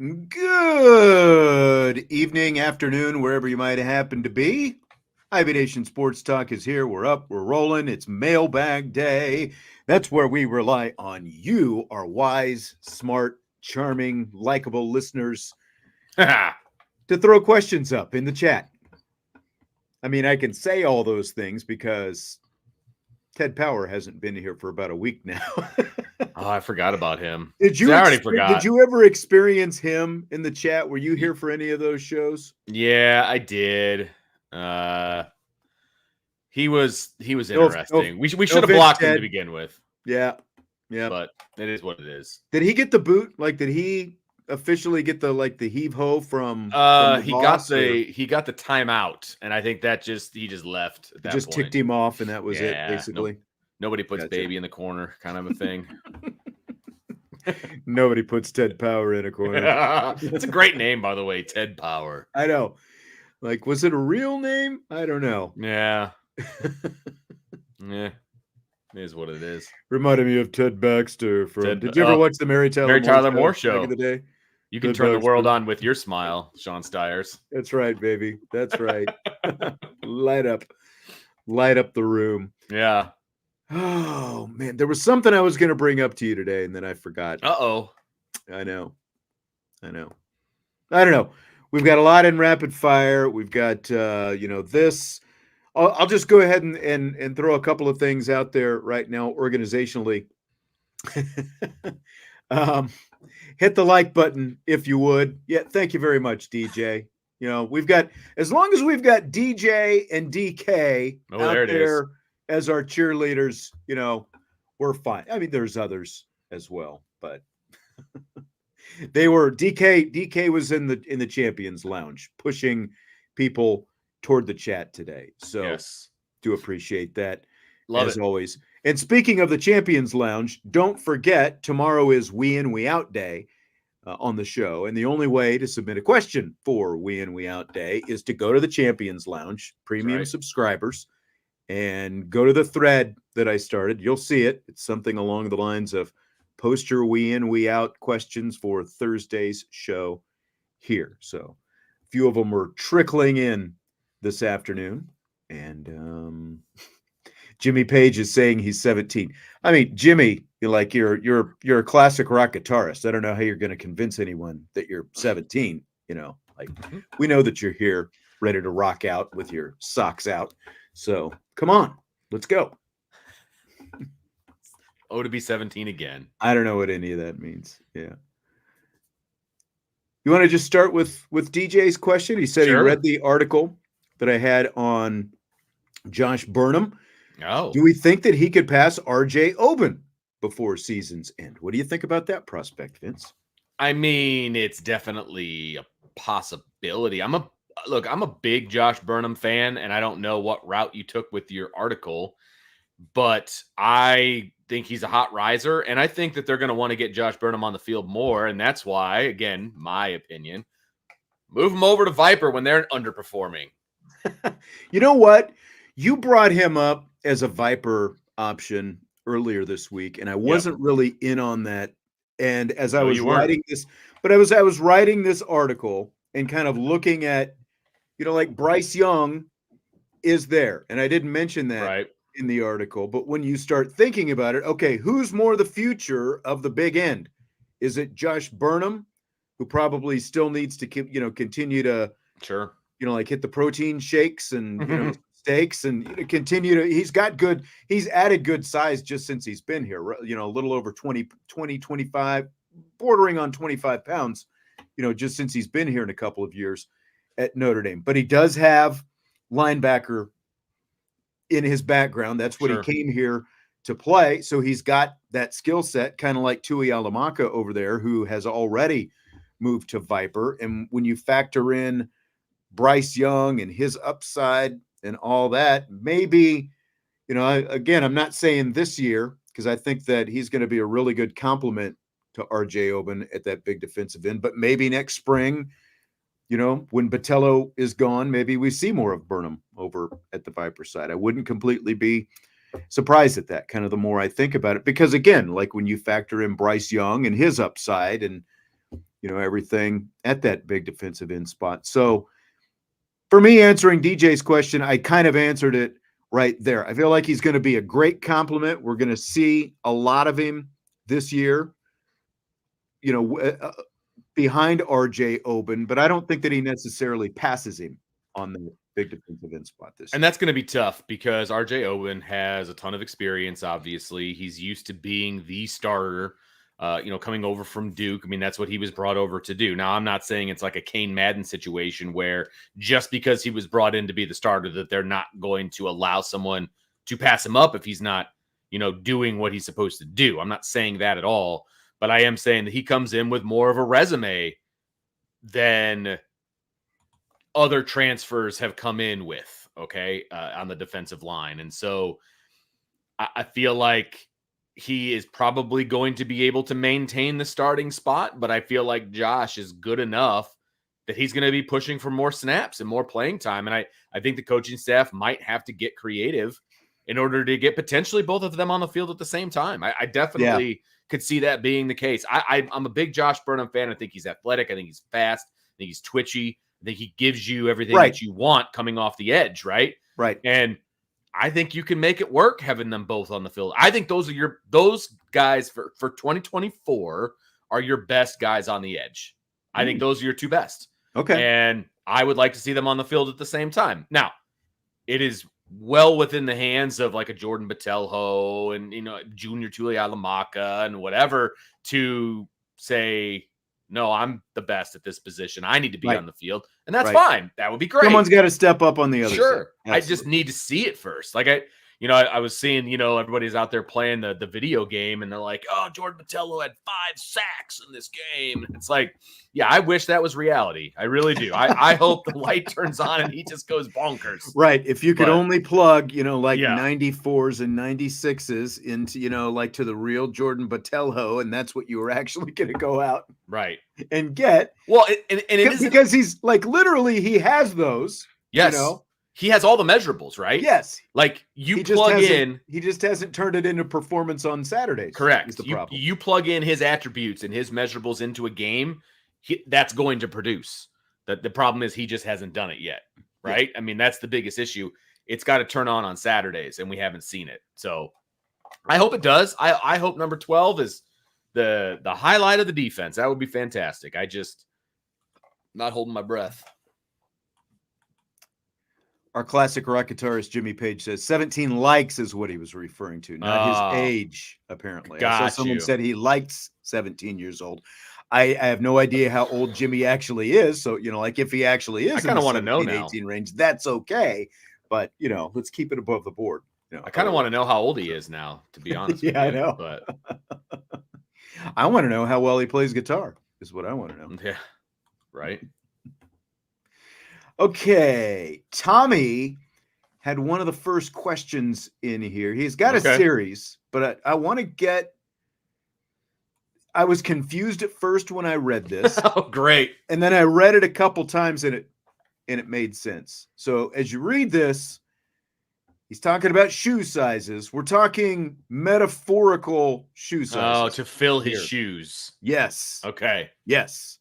Good evening, afternoon, wherever you might happen to be. Ivy Nation Sports Talk is here. We're up, we're rolling. It's Mailbag Day. That's where we rely on you, our wise, smart, charming, likable listeners, to throw questions up in the chat. I mean, I can say all those things because Ted Power hasn't been here for about a week now. Oh, I forgot about him. Did See, I already forgot. Did you ever experience him in the chat? Were you here for any of those shows? Yeah, I did. He was interesting. We should have blocked him to begin with. Yeah. But it is what it is. Did he get the boot? Like, did he officially get the heave ho from? He got the timeout, and I think that he just left. At that just point. Ticked him off, and that was it. Basically, nobody puts baby in the corner, kind of a thing. Nobody puts Ted Power in a corner. It's a great name, by the way, Ted Power. I know. Like, was it a real name? I don't know. Yeah. Yeah. It is what it is. Reminded me of Ted Baxter from. Did you ever watch the Mary Tyler Moore show back in the day? You can turn the world on with your smile, Sean Stiers. That's right, baby. That's right. Light up the room. Yeah. Oh man, there was something I was going to bring up to you today, and then I forgot. Uh-oh. I know. I don't know. We've got a lot in rapid fire. We've got this. I'll just go ahead and throw a couple of things out there right now organizationally. Hit the like button if you would. Yeah, thank you very much, DJ. You know, we've got, as long as we've got DJ and DK out there as our cheerleaders, you know, we're fine. I mean, there's others as well, but they were DK was in the Champions Lounge pushing people toward the chat today. So yes, do appreciate that. Love as it. Always. And speaking of the Champions Lounge, don't forget tomorrow is We In, We Out Day on the show. And the only way to submit a question for We In, We Out Day is to go to the Champions Lounge, premium subscribers, and go to the thread that I started. You'll see it. It's something along the lines of post your We In, We Out questions for Thursday's show here. So a few of them were trickling in this afternoon, and Jimmy Page is saying he's 17. I mean, Jimmy, you're a classic rock guitarist. I don't know how you're going to convince anyone that you're 17. You know, like we know that you're here, ready to rock out with your socks out. So come on, let's go. Oh, to be 17 again. I don't know what any of that means. Yeah. You want to just start with DJ's question? He said he read the article that I had on Josh Burnham. Oh. Do we think that he could pass RJ Oben before season's end? What do you think about that prospect, Vince? I mean, it's definitely a possibility. I'm a big Josh Burnham fan, and I don't know what route you took with your article, but I think he's a hot riser, and I think that they're going to want to get Josh Burnham on the field more, and that's why, again, my opinion, move him over to Viper when they're underperforming. You know what? You brought him up as a Viper option earlier this week, and I wasn't really in on that. And as I was writing this, but I was writing this article and kind of looking at, you know, like Bryce Young is there, and I didn't mention that in the article. But when you start thinking about it, okay, who's more the future of the big end? Is it Josh Burnham, who probably still needs to continue to like hit the protein shakes and steaks and continue to, he's added good size just since he's been here, you know, a little over 20, 25, bordering on 25 pounds, you know, just since he's been here in a couple of years at Notre Dame. But he does have linebacker in his background. That's what he came here to play. So he's got that skill set, kind of like Tui Alamaka over there, who has already moved to Viper. And when you factor in Bryce Young and his upside and all that, maybe, you know, again, I'm not saying this year, because I think that he's going to be a really good complement to RJ Oben at that big defensive end, but maybe next spring, you know, when Botello is gone, maybe we see more of Burnham over at the Viper side. I wouldn't completely be surprised at that, kind of the more I think about it, because again, like when you factor in Bryce Young and his upside and everything at that big defensive end spot. So for me, answering DJ's question, I kind of answered it right there. I feel like he's going to be a great compliment. We're going to see a lot of him this year, behind RJ Oben, but I don't think that he necessarily passes him on the big defensive end spot this year. And that's going to be tough because RJ Oben has a ton of experience. Obviously, he's used to being the starter. Coming over from Duke. I mean, that's what he was brought over to do. Now, I'm not saying it's like a Kane Madden situation where just because he was brought in to be the starter that they're not going to allow someone to pass him up if he's not, doing what he's supposed to do. I'm not saying that at all, but I am saying that he comes in with more of a resume than other transfers have come in with, on the defensive line. And so I feel like he is probably going to be able to maintain the starting spot, but I feel like Josh is good enough that he's going to be pushing for more snaps and more playing time. And I think the coaching staff might have to get creative in order to get potentially both of them on the field at the same time. I definitely could see that being the case. I'm a big Josh Burnham fan. I think he's athletic. I think he's fast. I think he's twitchy. I think he gives you everything that you want coming off the edge, right? Right. And I think you can make it work having them both on the field. I think those guys for 2024 are your best guys on the edge. I think those are your two best. Okay. And I would like to see them on the field at the same time. Now, it is well within the hands of like a Jordan Botelho and, Junior Tuihalamaka and whatever to say, no, I'm the best at this position. I need to be on the field. And that's fine. That would be great. Someone's got to step up on the other side. I just need to see it first. Like I was seeing, everybody's out there playing the video game and they're like, oh, Jordan Botelho had 5 sacks in this game. It's like, yeah, I wish that was reality. I really do. I hope the light turns on and he just goes bonkers. Right. If you could only plug, 94s and 96s into, like to the real Jordan Botelho, and that's what you were actually going to go out and get. Well, and it is because he's like literally he has those. Yes. He has all the measurables, right? Yes. Like he plug in. He just hasn't turned it into performance on Saturdays. Correct. Is the problem. You plug in his attributes and his measurables into a game, that's going to produce. The problem is he just hasn't done it yet, right? Yeah. I mean, that's the biggest issue. It's got to turn on Saturdays, and we haven't seen it. So I hope it does. I hope number 12 is the highlight of the defense. That would be fantastic. I just not holding my breath. Our classic rock guitarist Jimmy Page says 17 likes is what he was referring to, not his age, apparently. I saw someone said he likes 17 years old. I have no idea how old Jimmy actually is. So, like if he actually is I kind of want to know now. 18 range, that's okay. But, let's keep it above the board. I kind of want to know how old he is now, to be honest. Yeah, with you, I know. But I want to know how well he plays guitar is what I want to know. Yeah, right. Okay, Tommy had one of the first questions in here. He's got a series, but I want to get. I was confused at first when I read this. Oh, great! And then I read it a couple times, and it made sense. So as you read this, he's talking about shoe sizes. We're talking metaphorical shoe sizes. Oh, to fill his shoes. Yes. Okay. Yes.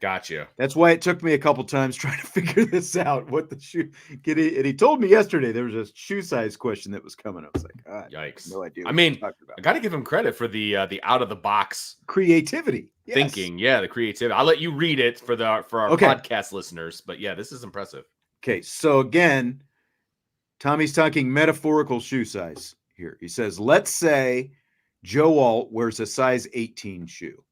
Gotcha. That's why it took me a couple times trying to figure this out. What the shoe? And he told me yesterday there was a shoe size question that was coming. I was like, God, yikes! No idea. I mean, I got to give him credit for the out of the box creativity, thinking. Yeah, the creativity. I'll let you read it for our podcast listeners. But yeah, this is impressive. Okay, so again, Tommy's talking metaphorical shoe size here. He says, let's say Joe Alt wears a size 18 shoe.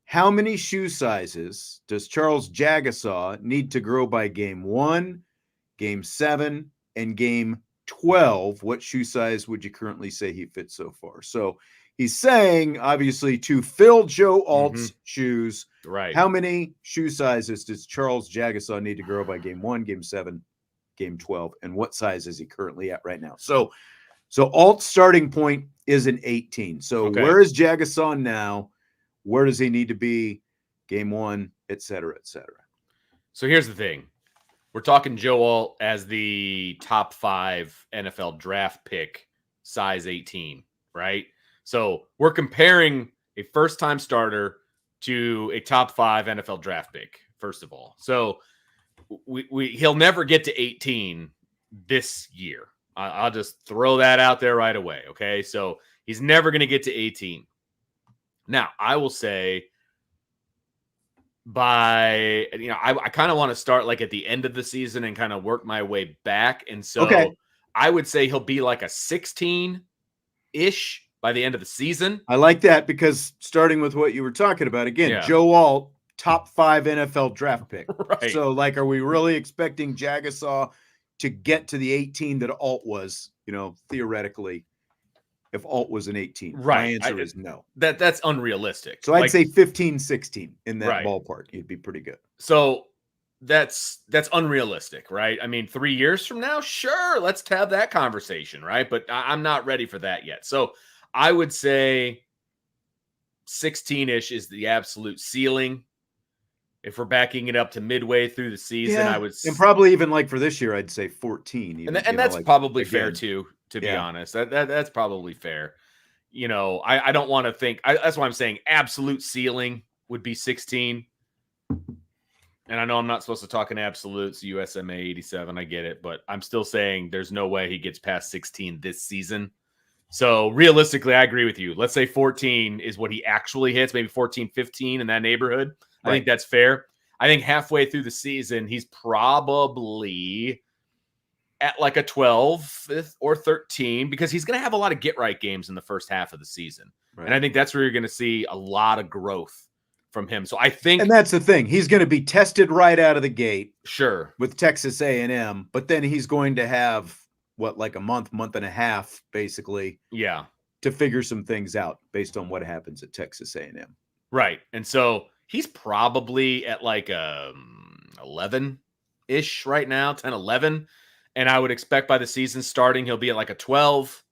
How many shoe sizes does Charles Jagasaw need to grow by game 1, game 7, and game 12? What shoe size would you currently say he fits so far? So he's saying, obviously, to fill Joe Alt's shoes, right? How many shoe sizes does Charles Jagasaw need to grow by game 1, game 7, game 12? And what size is he currently at right now? So Alt's starting point is an 18. So where is Jagasaw now? Where does he need to be game 1, et cetera, et cetera? So here's the thing. We're talking Joe Alt as the top 5 NFL draft pick, size 18, right? So we're comparing a first-time starter to a top 5 NFL draft pick, first of all. So he'll never get to 18 this year. I'll just throw that out there right away. Okay. So he's never going to get to 18. Now, I will say I kind of want to start like at the end of the season and kind of work my way back. And so I would say he'll be like a 16-ish by the end of the season. I like that because starting with what you were talking about, again, Joe Alt, top 5 NFL draft pick. Right. So, like, are we really expecting Jagasaw to get to the 18 that Alt was, theoretically, if Alt was an 18? Right. My answer is no. That's unrealistic. So I'd say 15, 16 in that ballpark. You'd be pretty good. So that's unrealistic, right? I mean, 3 years from now, sure, let's have that conversation, right? But I'm not ready for that yet. So I would say 16-ish is the absolute ceiling. If we're backing it up to midway through the season, I would, and probably even like for this year, I'd say 14. Even, and that's probably fair too. To be honest, that's probably fair. I don't want to think. That's why I'm saying absolute ceiling would be 16. And I know I'm not supposed to talk in absolutes, USMA 87. I get it, but I'm still saying there's no way he gets past 16 this season. So realistically, I agree with you. Let's say 14 is what he actually hits, maybe 14, 15 in that neighborhood. I think that's fair. I think halfway through the season, he's probably at like a 12 or 13 because he's going to have a lot of get-right games in the first half of the season. Right. And I think that's where you're going to see a lot of growth from him. So I think... And that's the thing. He's going to be tested right out of the gate. Sure. With Texas A&M, but then he's going to have... like a month and a half, basically. Yeah. To figure some things out based on what happens at Texas A&M. Right. And so he's probably at like 11-ish right now, 10, 11. And I would expect by the season starting, he'll be at like a 12.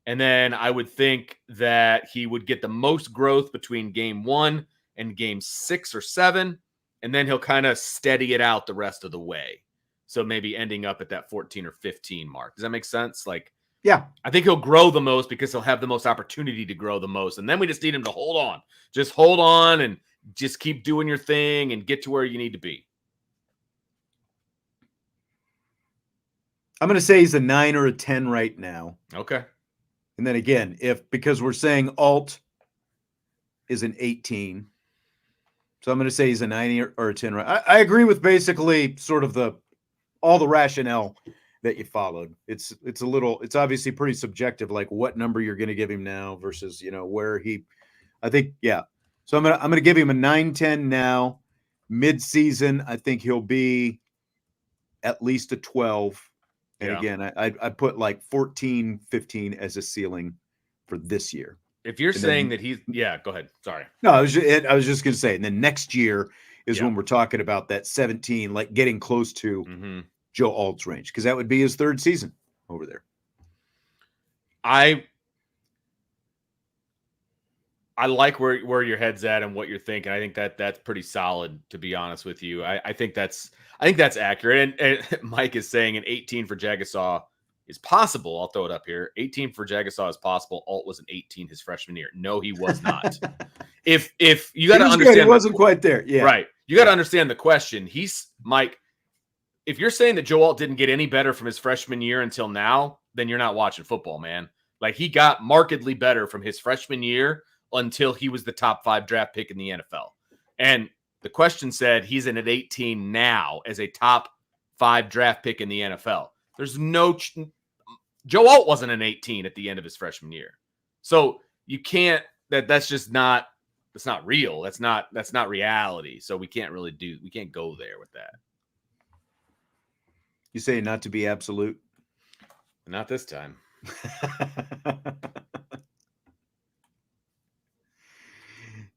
And then I would think that he would get the most growth between game 1 and game 6 or 7. And then he'll kind of steady it out the rest of the way. So maybe ending up at that 14 or 15 mark. Does that make sense? Yeah. I think he'll grow the most because he'll have the most opportunity to grow the most. And then we just need him to hold on. Just hold on and just keep doing your thing and get to where you need to be. I'm going to say he's a 9 or a 10 right now. Okay. And then again, because we're saying Alt is an 18. So I'm going to say he's a 9 or a 10. Right. I agree with basically sort of all the rationale that you followed. It's obviously pretty subjective, like what number you're going to give him now versus, where I think, yeah. So I'm going to give him a 9-10 now. Mid-season, I think he'll be at least a 12. And again, I put like 14, 15 as a ceiling for this year. If you're saying that he's, go ahead. Sorry. No, I was just going to say, and then next year is when we're talking about that 17, like getting close to Joe Alt's range, because that would be his 3rd season over there. I like where your head's at and what you're thinking. I think that's pretty solid, to be honest with you. I think that's accurate. And Mike is saying an 18 for Jagasaw is possible. I'll throw it up here. 18 for Jagasaw is possible. Alt was an 18 his freshman year. No, he was not. If you got to understand, he wasn't quite there. Yeah, right. You got to understand the question. Mike. If you're saying that Joe Alt didn't get any better from his freshman year until now, then you're not watching football, man. Like, he got markedly better from his freshman year until he was the top 5 draft pick in the NFL. And the question said he's in at 18 now as a top 5 draft pick in the NFL. There's no Joe Alt wasn't an 18 at the end of his freshman year. So you can't, that's just not, that's not real. That's not reality. So we can't go there with that. You say not to be absolute? Not this time.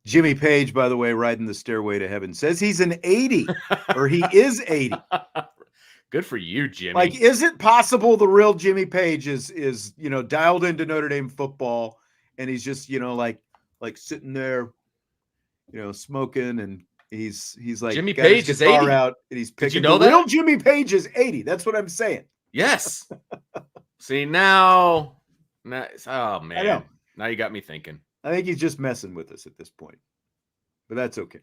Jimmy Page, by the way, riding the stairway to heaven, says he's an 80 or he is 80. Good for you, Jimmy. Like, is it possible the real Jimmy Page is dialed into Notre Dame football and he's just, like sitting there, smoking, and he's like Jimmy Page is 80 out and he's picking. Did you know the that? Real Jimmy Page is 80. That's what I'm saying. Yes. See, now, oh man, I know. Now you got me thinking. I think he's just messing with us at this point. but that's okay.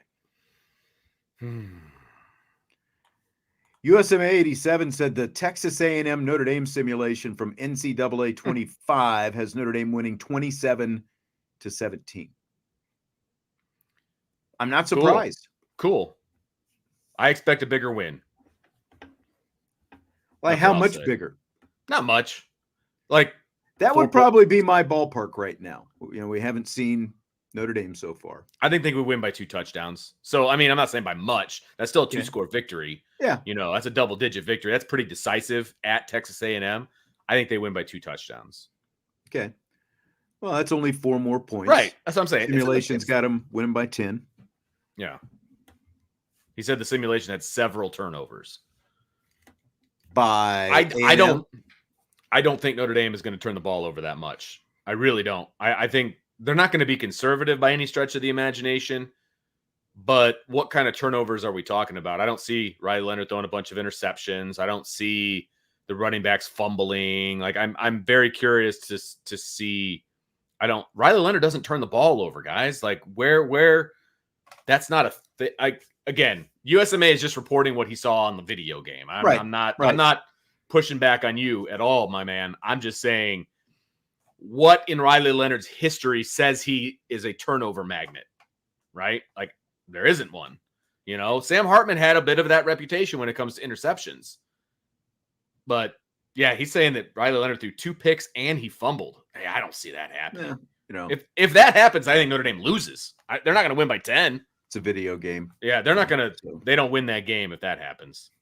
USMA 87 said the Texas A&M Notre Dame simulation from NCAA 25 has Notre Dame winning 27-17. I'm not surprised. Cool. I expect a bigger win. Like, how much bigger? Not much. Like, that would probably be my ballpark right now. You know, we haven't seen Notre Dame so far. I think we win by 2 touchdowns. So, I mean, I'm not saying by much. That's still a 2-score victory. Yeah. You know, that's a double-digit victory. That's pretty decisive at Texas A&M. I think they win by 2 touchdowns. Okay. Well, that's only 4 more points. Right. That's what I'm saying. Simulation's got them winning by 10. Yeah. He said the simulation had several turnovers. I don't think Notre Dame is going to turn the ball over that much. I really don't. I think they're not going to be conservative by any stretch of the imagination. But what kind of turnovers are we talking about? I don't see Riley Leonard throwing a bunch of interceptions. I don't see the running backs fumbling. Like, I'm very curious to see. Riley Leonard doesn't turn the ball over, guys. Like, where that's not a thing. Again, USMA is just reporting what he saw on the video game. I'm not pushing back on you at all, my man. I'm just saying what in Riley Leonard's history says he is a turnover magnet, right? Like, there isn't one. You know, Sam Hartman had a bit of that reputation when it comes to interceptions. But, yeah, he's saying that Riley Leonard threw 2 picks and he fumbled. Hey, I don't see that happening. Yeah, you know, if that happens, I think Notre Dame loses. They're not going to win by 10. It's a video game. Yeah, they're not going to – they don't win that game if that happens.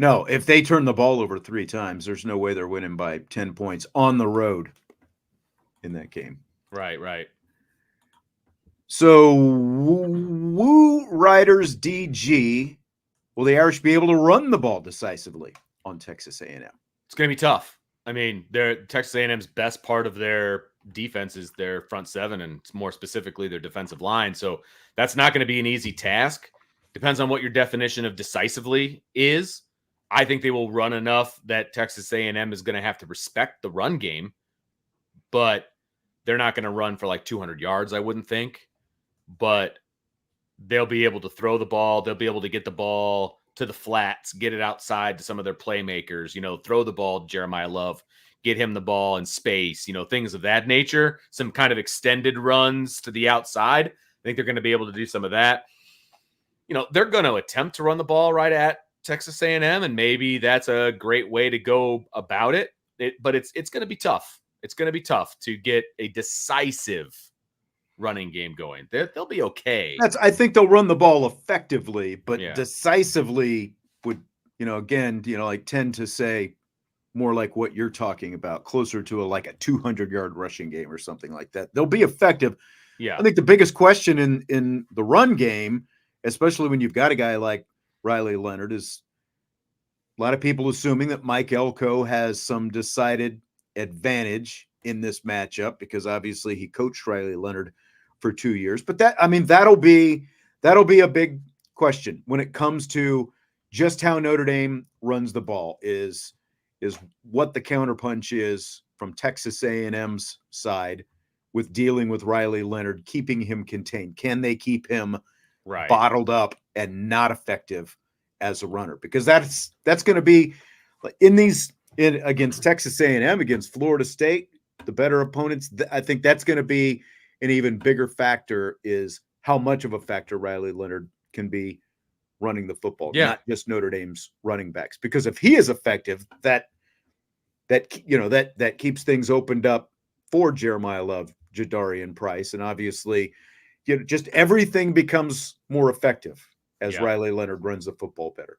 No, if they turn the ball over 3 times, there's no way they're winning by 10 points on the road in that game. Right. So, Woo Riders DG, will the Irish be able to run the ball decisively on Texas A&M? It's going to be tough. I mean, Texas A&M's best part of their defense is their front 7 and more specifically their defensive line. So that's not going to be an easy task. Depends on what your definition of decisively is. I think they will run enough that Texas A&M is going to have to respect the run game, but they're not going to run for like 200 yards, I wouldn't think. But they'll be able to throw the ball. They'll be able to get the ball to the flats, get it outside to some of their playmakers, you know, throw the ball to Jeremiah Love, get him the ball in space, you know, things of that nature, some kind of extended runs to the outside. I think they're going to be able to do some of that. You know, they're going to attempt to run the ball right at Texas A&M, and maybe that's a great way to go about it. But it's going to be tough. It's going to be tough to get a decisive running game going. They'll be okay. I think they'll run the ball effectively, but decisively would, again, like tend to say more like what you're talking about, closer to a 200-yard rushing game or something like that. They'll be effective. Yeah. I think the biggest question in the run game, especially when you've got a guy like Riley Leonard, is a lot of people assuming that Mike Elko has some decided advantage in this matchup because obviously he coached Riley Leonard for 2 years. But that'll be a big question when it comes to just how Notre Dame runs the ball is what the counterpunch is from Texas A&M's side with dealing with Riley Leonard, keeping him contained. Can they keep him bottled up and not effective as a runner? Because that's going to be against Texas A&M, against Florida State, the better opponents. I think that's going to be an even bigger factor, is how much of a factor Riley Leonard can be running the football, not just Notre Dame's running backs. Because if he is effective, that keeps things opened up for Jeremiah Love, Jadarian Price, and obviously, just everything becomes more effective as Riley Leonard runs the football better.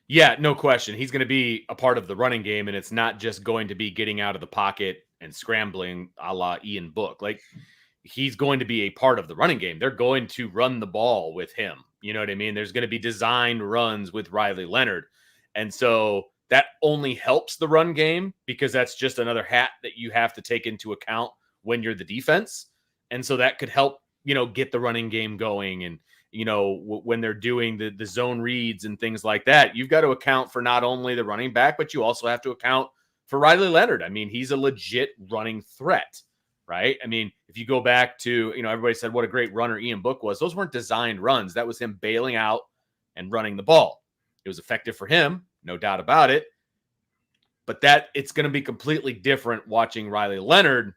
Yeah, no question. He's going to be a part of the running game, and it's not just going to be getting out of the pocket and scrambling a la Ian Book. Like, he's going to be a part of the running game. They're going to run the ball with him. You know what I mean? There's going to be designed runs with Riley Leonard. And so that only helps the run game because that's just another hat that you have to take into account when you're the defense. And so that could help, get the running game going. And, when they're doing the zone reads and things like that, you've got to account for not only the running back, but you also have to account for Riley Leonard. I mean, he's a legit running threat. right? I mean, if you go back to, everybody said what a great runner Ian Book was. Those weren't designed runs. That was him bailing out and running the ball. It was effective for him, no doubt about it. But it's going to be completely different watching Riley Leonard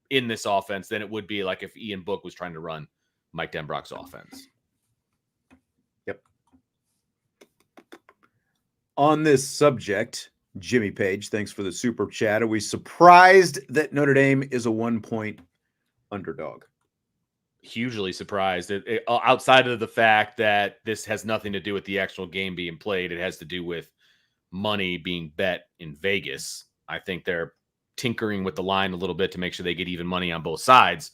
in this offense than it would be like if Ian Book was trying to run Mike Denbrock's offense. Yep. On this subject, Jimmy Page, thanks for the super chat. Are we surprised that Notre Dame is a 1-point underdog? Hugely surprised. Outside of the fact that this has nothing to do with the actual game being played, it has to do with money being bet in Vegas. I think they're tinkering with the line a little bit to make sure they get even money on both sides.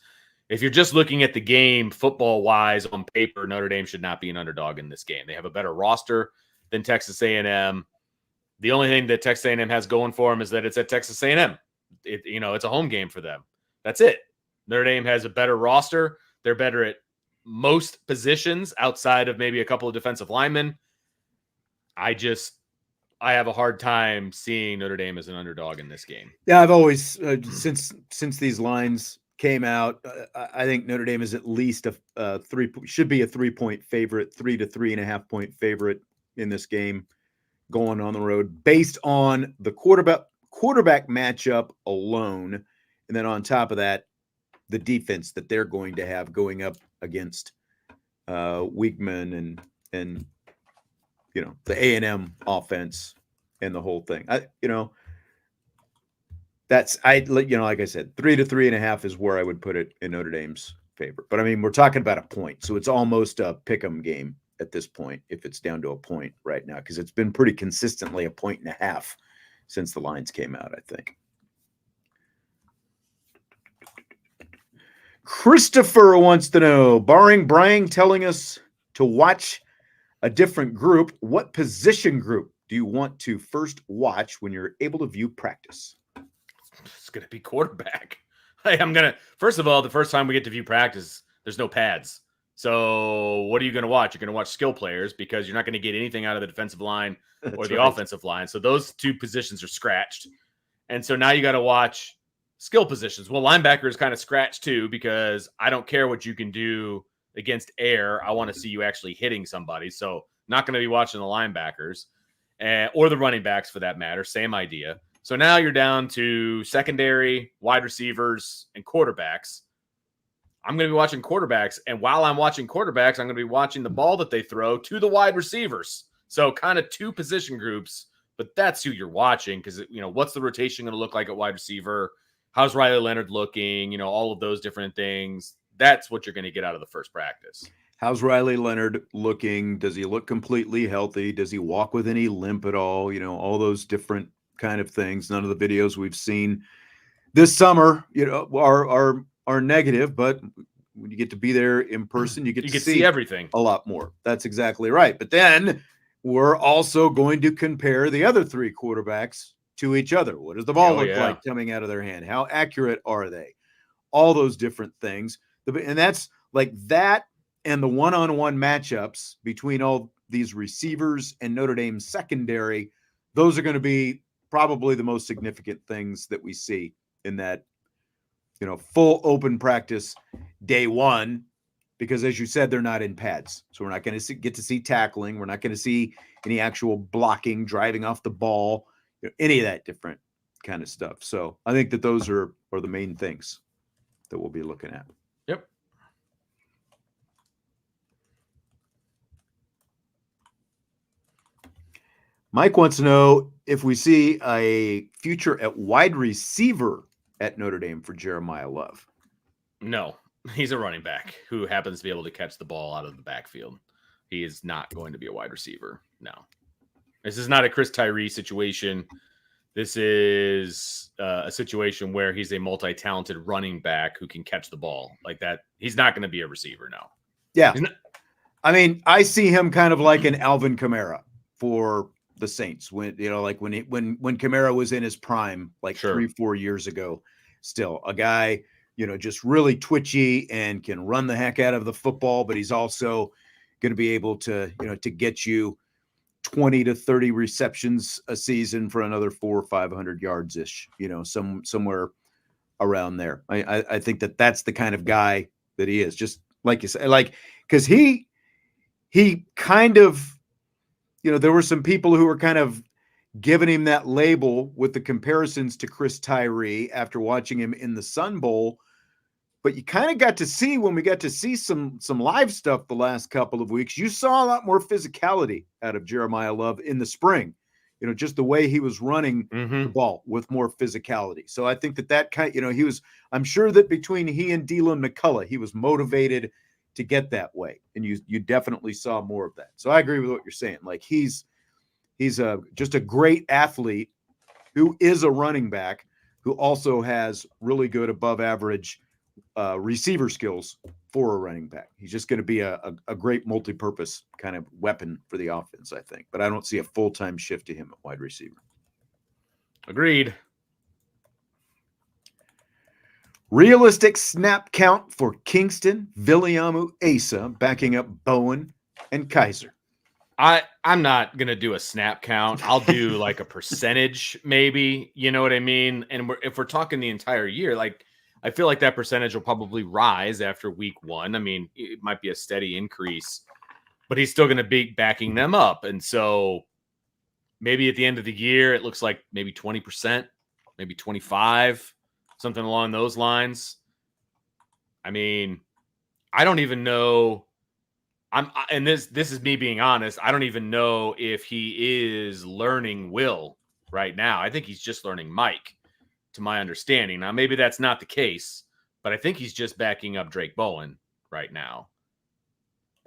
If you're just looking at the game football-wise on paper, Notre Dame should not be an underdog in this game. They have a better roster than Texas A&M. The only thing that Texas A&M has going for them is that it's at Texas A&M. It's a home game for them. That's it. Notre Dame has a better roster. They're better at most positions outside of maybe a couple of defensive linemen. I have a hard time seeing Notre Dame as an underdog in this game. Yeah, I've always since these lines came out, I think Notre Dame is at least should be a 3-point favorite, 3 to 3.5 point favorite in this game, going on the road based on the quarterback matchup alone, and then on top of that, the defense that they're going to have going up against Weigman and the A&M offense and the whole thing. Like I said, 3 to 3.5 is where I would put it in Notre Dame's favor. But I mean, we're talking about a point, so it's almost a pick'em game at this point if it's down to a point right now, because it's been pretty consistently 1.5 since the lines came out, I think. Christopher wants to know, barring Brian telling us to watch a different group, what position group do you want to first watch when you're able to view practice? It's going to be quarterback. First of all, the first time we get to view practice, there's no pads. So what are you going to watch? You're going to watch skill players because you're not going to get anything out of the defensive line or the offensive line. So those two positions are scratched. And so now you got to watch skill positions. Well, linebacker is kind of scratched too, because I don't care what you can do against air. I want to see you actually hitting somebody. So not going to be watching the linebackers or the running backs for that matter. Same idea. So now you're down to secondary, wide receivers, and quarterbacks. I'm going to be watching quarterbacks. And while I'm watching quarterbacks, I'm going to be watching the ball that they throw to the wide receivers. So kind of two position groups, but that's who you're watching because, what's the rotation going to look like at wide receiver? How's Riley Leonard looking? All of those different things. That's what you're going to get out of the first practice. How's Riley Leonard looking? Does he look completely healthy? Does he walk with any limp at all? All those different kind of things. None of the videos we've seen this summer, are negative, but when you get to be there in person, you get to see everything a lot more. That's exactly right. But then we're also going to compare the other three quarterbacks to each other. What does the ball look like coming out of their hand? How accurate are they? All those different things. And that's like that, and the one-on-one matchups between all these receivers and Notre Dame's secondary, those are going to be probably the most significant things that we see in that, full open practice day one, because as you said, they're not in pads. So we're not going to get to see tackling. We're not going to see any actual blocking, driving off the ball, any of that different kind of stuff. So I think that those are the main things that we'll be looking at. Yep. Mike wants to know if we see a future at wide receiver at Notre Dame for Jeremiah Love. No, he's a running back who happens to be able to catch the ball out of the backfield. He is not going to be a wide receiver. No, this is not a Chris Tyree situation. This is a situation where he's a multi-talented running back who can catch the ball like that. He's not going to be a receiver. No. Yeah. I mean, I see him kind of like an Alvin Kamara for the Saints when Kamara was in his prime, like 3-4 years ago. Still a guy, just really twitchy and can run the heck out of the football, but he's also going to be able to, to get you 20 to 30 receptions a season for another 400 or 500 yards ish, somewhere around there. I think that's the kind of guy that he is. Just like you said, like because he kind of, there were some people who were kind of giving him that label with the comparisons to Chris Tyree after watching him in the Sun Bowl. But you kind of got to see, when we got to see some live stuff the last couple of weeks, you saw a lot more physicality out of Jeremiah Love in the spring. Just the way he was running the ball with more physicality. So I think that kind, I'm sure that between he and Dylan McCullough, he was motivated to get that way. And you definitely saw more of that. So I agree with what you're saying. Like he's just a great athlete who is a running back who also has really good above average receiver skills for a running back. He's just going to be a great multi-purpose kind of weapon for the offense, I think. But I don't see a full-time shift to him at wide receiver. Agreed. Realistic snap count for Kingston, Viliamu Asa backing up Bowen and Kaiser. I'm not going to do a snap count. I'll do like a percentage maybe. You know what I mean? And if we're talking the entire year, like I feel like that percentage will probably rise after week 1. I mean, it might be a steady increase, but he's still going to be backing them up. And so maybe at the end of the year, it looks like maybe 20%, maybe 25, something along those lines. I mean, I don't even know. And this is me being honest. I don't even know if he is learning Will right now. I think he's just learning Mike, to my understanding. Now, maybe that's not the case, but I think he's just backing up Drake Bowen right now.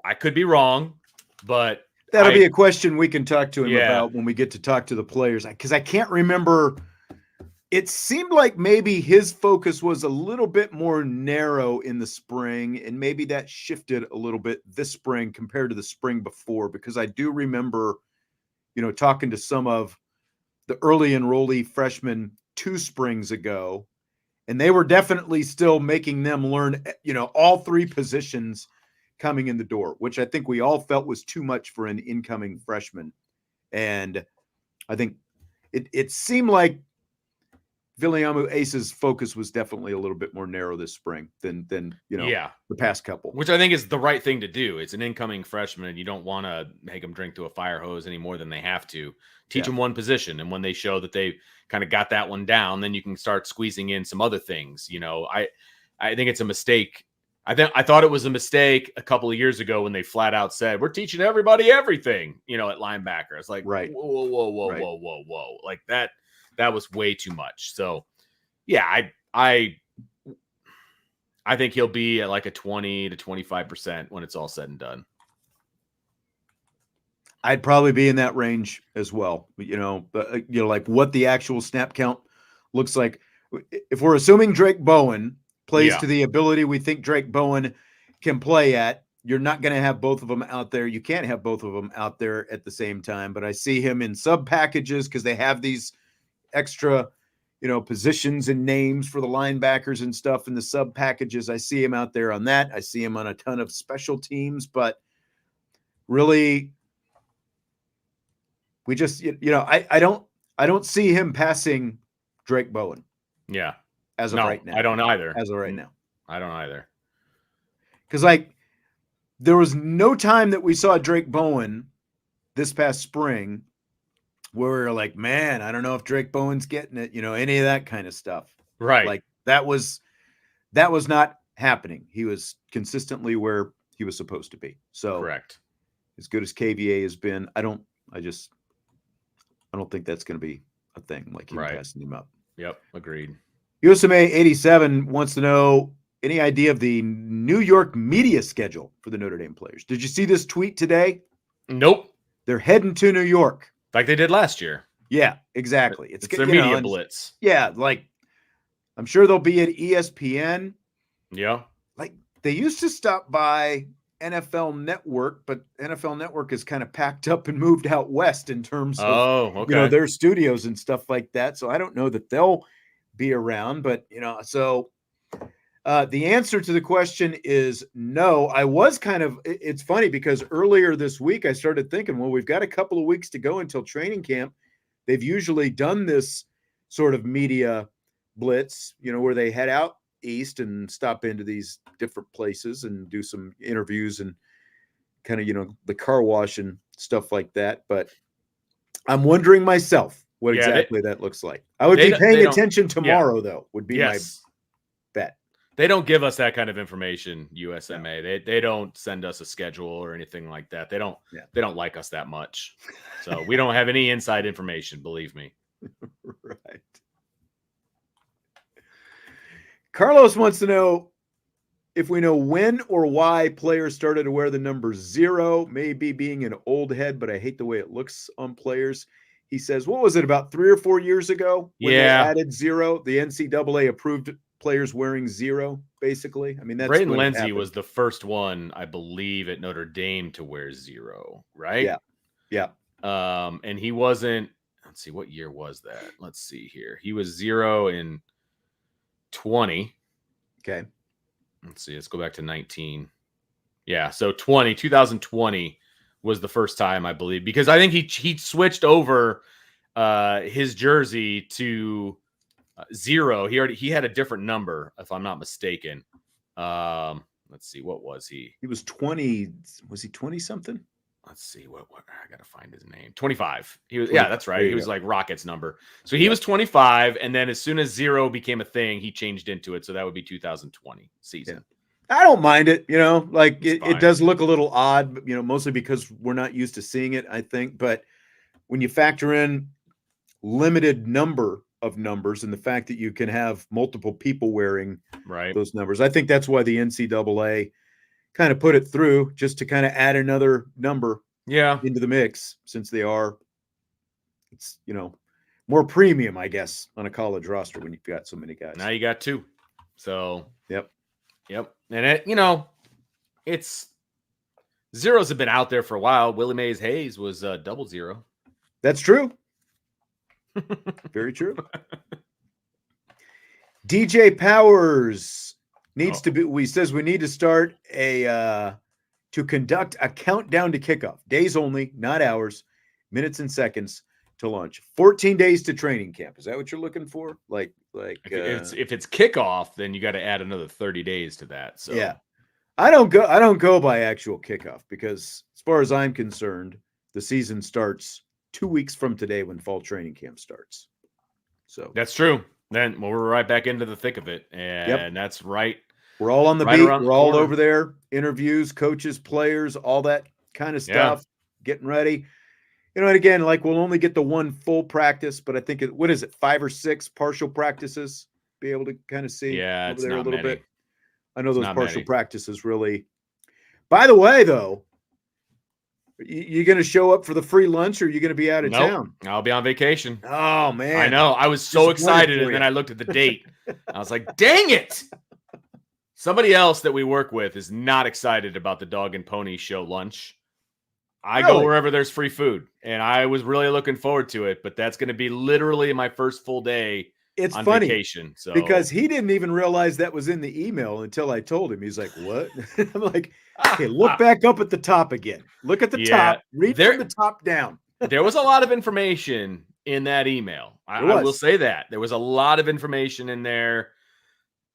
I could be wrong, but that'll be a question we can talk to him about when we get to talk to the players. Because I can't remember. It seemed like maybe his focus was a little bit more narrow in the spring, and maybe that shifted a little bit this spring compared to the spring before, because I do remember, talking to some of the early enrollee freshmen 2 springs ago, and they were definitely still making them learn, all 3 positions coming in the door, which I think we all felt was too much for an incoming freshman. And I think it seemed like Viliamu Ace's focus was definitely a little bit more narrow this spring than the past couple. Which I think is the right thing to do. It's an incoming freshman, and you don't want to make them drink to a fire hose any more than they have to. Teach them one position, and when they show that they kind of got that one down, then you can start squeezing in some other things. I think it's a mistake. I thought it was a mistake a couple of years ago when they flat out said, we're teaching everybody everything, at linebacker. It's like, right. Whoa. Like that was way too much. So yeah, I think he'll be at like a 20 to 25% when it's all said and done. I'd probably be in that range as well. Like what the actual snap count looks like. If we're assuming Drake Bowen plays to the ability we think Drake Bowen can play at, you're not going to have both of them out there. You can't have both of them out there at the same time. But I see him in sub packages because they have these extra, positions and names for the linebackers and stuff in the sub packages. I see him out there on that. I see him on a ton of special teams, but really, we just, I don't see him passing Drake Bowen. Yeah. As of right now. I don't either. As of right now. I don't either. Because there was no time that we saw Drake Bowen this past spring where we were like, man, I don't know if Drake Bowen's getting it, any of that kind of stuff. Right. Like that was not happening. He was consistently where he was supposed to be. So correct. As good as KVA has been, I don't think that's going to be a thing, like passing him up. Yep. Agreed. USMA 87 wants to know any idea of the New York media schedule for the Notre Dame players. Did you see this tweet today? Nope. They're heading to New York. Like they did last year. Yeah, exactly. It's their media blitz. Yeah, like I'm sure they'll be at ESPN. Yeah. Like they used to stop by NFL Network, but NFL Network is kind of packed up and moved out west in terms of their studios and stuff like that. So I don't know that they'll be around, but so the answer to the question is no. I was it's funny because earlier this week I started thinking, well, we've got a couple of weeks to go until training camp. They've usually done this sort of media blitz, where they head out east and stop into these different places and do some interviews and kind of, the car wash and stuff like that. But I'm wondering myself what exactly that looks like. I would be paying attention tomorrow, though, would be my bet. They don't give us that kind of information, USMA. No. They don't send us a schedule or anything like that. They don't like us that much. So we don't have any inside information, believe me. Right. Carlos wants to know if we know when or why players started to wear the number 0, maybe being an old head, but I hate the way it looks on players. He says, what was it, about 3 or 4 years ago when they added 0? The NCAA approved players wearing 0, basically. I mean, that's Braden Lindsay was the first one, I believe, at Notre Dame to wear 0, right? Yeah. And he wasn't, let's see, what year was that? Let's see here. He was 0 in 20. Okay. Let's see. Let's go back to 19. Yeah. So 2020 was the first time, I believe, because I think he switched over his jersey to 0. He had a different number, if I'm not mistaken. Let's see. What was he? He was 20. Was he 20 something? Let's see what I gotta find his name. 25. He was 25. Yeah, that's right. He was like Rocket's number. So he was 25, and then as soon as 0 became a thing, he changed into it. So that would be 2020 season. Yeah. I don't mind it, like it does look a little odd, mostly because we're not used to seeing it, I think. But when you factor in limited number of numbers and the fact that you can have multiple people wearing those numbers, I think that's why the NCAA kind of put it through, just to kind of add another number into the mix, since it's more premium, I guess, on a college roster when you've got so many guys. Now you got 2. So yep. And it's 0s have been out there for a while. Willie Mays Hayes was 00. That's true. Very true. DJ Powers needs to be. He says we need to start to conduct a countdown to kickoff. Days only, not hours. Minutes and seconds to launch. 14 days to training camp. Is that what you're looking for? Like if it's kickoff, then you got to add another 30 days to that. So yeah, I don't go by actual kickoff, because as far as I'm concerned, the season starts 2 weeks from today when fall training camp starts. So that's true. Then we're right back into the thick of it. And that's right. We're all on the beat. We're all over there. Interviews, coaches, players, all that kind of stuff. Getting ready. And again, we'll only get the one full practice, but I think what is it, 5 or 6 partial practices? Be able to kind of see over there a little bit. I know those partial practices really. By the way, though, you going to show up for the free lunch, or are you going to be out of town? I'll be on vacation. Oh, man. I know. I was so excited, and then I looked at the date. I was like, dang it. Somebody else that we work with is not excited about the Dog and Pony Show lunch. I go wherever there's free food, and I was really looking forward to it, but that's going to be literally my first full day on vacation. So because he didn't even realize that was in the email until I told him. He's like, what? I'm like, okay, look back up at the top again. Look at the top. Read from the top down. There was a lot of information in that email. I will say that. There was a lot of information in there.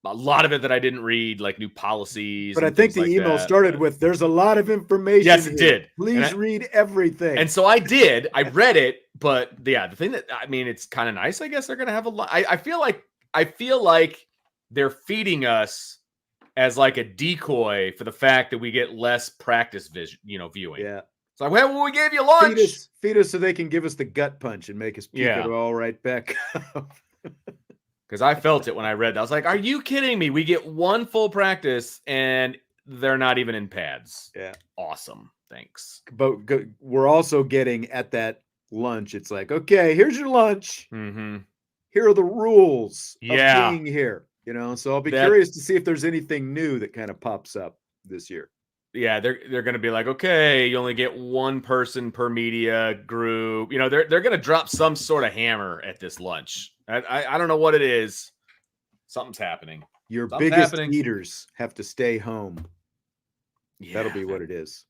A lot of it that I didn't read, like new policies. But I think the email started with, there's a lot of information. Yes, it did. Please read everything. And so I did. I read it. But the thing that, it's kind of nice. I guess they're going to have a lot. I feel like they're feeding us as like a decoy for the fact that we get less practice viewing. Yeah. It's like, well, we gave you lunch. Feed us so they can give us the gut punch and make us puke it all right back up. Because I felt it when I read that. I was like, are you kidding me? We get one full practice and they're not even in pads. Yeah. Awesome. Thanks. But we're also getting at that lunch. It's like, okay, here's your lunch. Mm-hmm. Here are the rules of being here. So I'll be curious to see if there's anything new that kind of pops up this year. Yeah, they're going to be like, okay, you only get one person per media group. They're going to drop some sort of hammer at this lunch. I don't know what it is. Something's happening. Something's biggest eaters have to stay home. Yeah, that'll be what it is.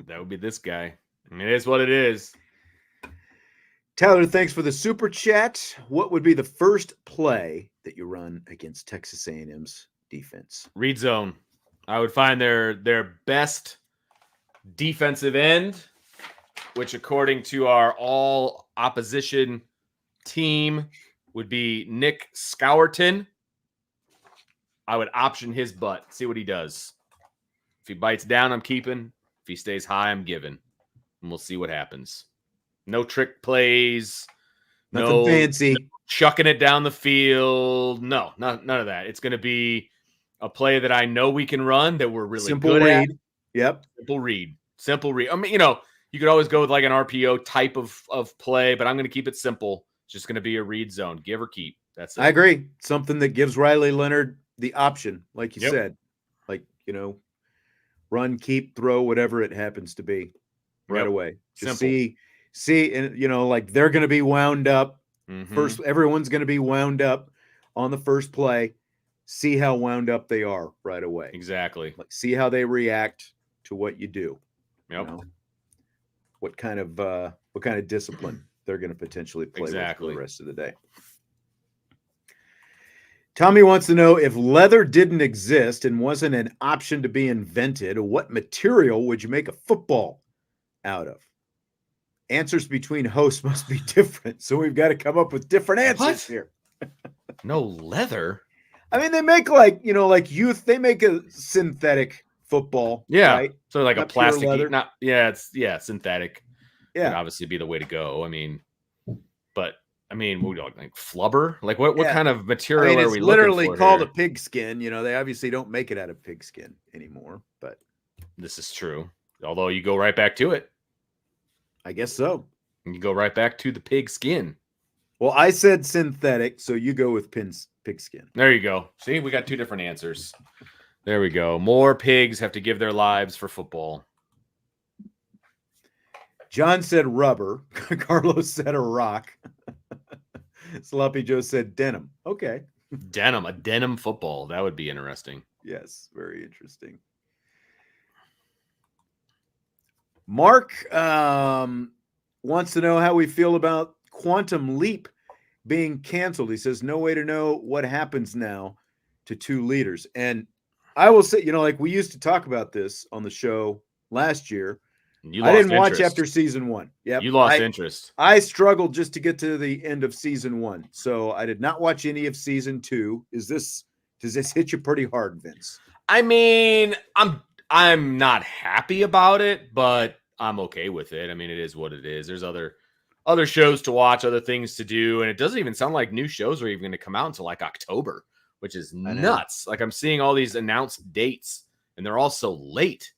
That would be this guy. It is what it is. Tyler, thanks for the super chat. What would be the first play that you run against Texas A&M's defense? Read zone. I would find their best defensive end, which according to our all opposition team would be Nick Scourton. I would option his butt, see what he does. If he bites down, I'm keeping. If he stays high, I'm giving. And we'll see what happens. No trick plays. Nothing fancy. No chucking it down the field. No, none of that. It's going to be a play that I know we can run, that we're really simple good read. at. Yep. Simple read. I mean, you could always go with like an RPO type of play, but I'm going to keep it simple. It's just going to be a read zone. Give or keep. That's it. I agree. Something that gives Riley Leonard the option, like you said. Like, run, keep, throw, whatever it happens to be right away. Just simple. See, and like they're going to be wound up. Mm-hmm. First, everyone's going to be wound up on the first play. See how wound up they are right away. Exactly. Like, see how they react to what you do. Yep. What kind of discipline they're going to potentially play with for the rest of the day. Tommy wants to know, if leather didn't exist and wasn't an option to be invented, what material would you make a football out of? Answers between hosts must be different, so we've got to come up with different answers here. No leather? I mean, they make youth, they make a synthetic football. Yeah. Right? So like not a plastic, it's synthetic. Yeah. Would obviously be the way to go. I mean, like flubber? Like what kind of material are we looking for? It's literally called a pigskin. They obviously don't make it out of pigskin anymore, but this is true. Although you go right back to it. I guess so. You go right back to the pig skin. Well, I said synthetic, so you go with pigskin. There you go. See, we got two different answers. There we go. More pigs have to give their lives for football. John said rubber. Carlos said a rock. Sloppy Joe said denim. Okay. A denim football. That would be interesting. Yes, very interesting. Mark wants to know how we feel about Quantum Leap being canceled. He says, no way to know what happens now to two leaders. And I will say, like we used to talk about this on the show last year. I didn't watch after season 1. Yep. You lost interest. I struggled just to get to the end of season 1. So I did not watch any of season 2. Does this hit you pretty hard, Vince? I mean, I'm not happy about it, but I'm okay with it. I mean, it is what it is. There's other shows to watch, other things to do, and it doesn't even sound like new shows are even going to come out until like October, which is nuts. Like I'm seeing all these announced dates, and they're all so late.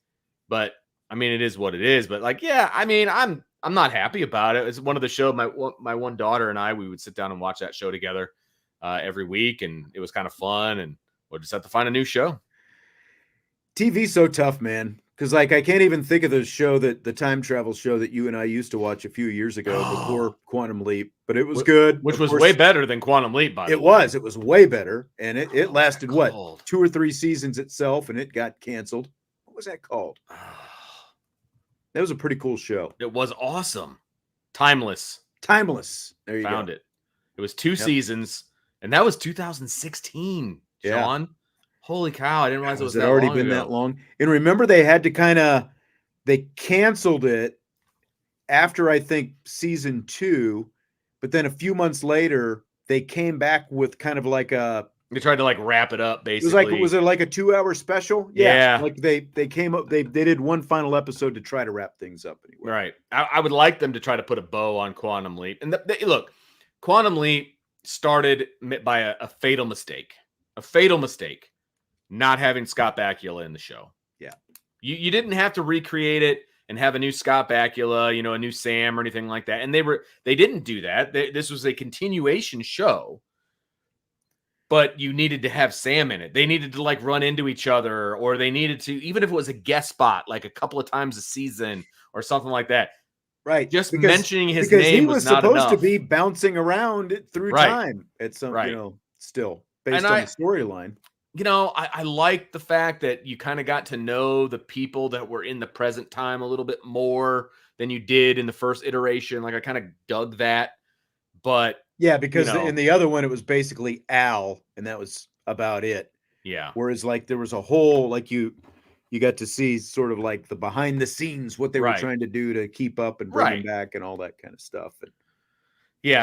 But I mean, it is what it is. But like, yeah, I mean, I'm not happy about it. It's one of the shows. My one daughter and I, we would sit down and watch that show together every week, and it was kind of fun. And we'll just have to find a new show. TV's so tough, man. Because like I can't even think of the show the time travel show that you and I used to watch a few years ago before Quantum Leap, but it was good. Which was way better than Quantum Leap, by the way. It was way better. And it lasted 2 or 3 seasons itself, and it got canceled. What was that called? That was a pretty cool show. It was awesome. Timeless. There you Found go. it. It was 2 seasons, and that was 2016, Sean. Holy cow, I didn't realize it was that already long been ago. that long. And remember, they had to they canceled it after, I think, season 2, but then a few months later, they came back with kind of like they tried to like wrap it up, basically. Was it like a 2-hour special? Yeah. Like they came up, they did one final episode to try to wrap things up anyway. Right. I would like them to try to put a bow on Quantum Leap. And look, Quantum Leap started by a fatal mistake. A fatal mistake. Not having Scott Bakula in the show. Yeah. You didn't have to recreate it and have a new Scott Bakula, a new Sam or anything like that. And they didn't do that. This was a continuation show. But you needed to have Sam in it. They needed to like run into each other, or they needed to, even if it was a guest spot, like a couple of times a season or something like that. Right. Just mentioning his name was not enough. He was supposed to be bouncing around through time at some, still based on the storyline. I like the fact that you kind of got to know the people that were in the present time a little bit more than you did in the first iteration. Like I kind of dug that, but yeah, because in the other one it was basically Al, and that was about it. Yeah. Whereas like there was a whole like you got to see sort of like the behind the scenes, what they were trying to do to keep up and bring him back and all that kind of stuff. And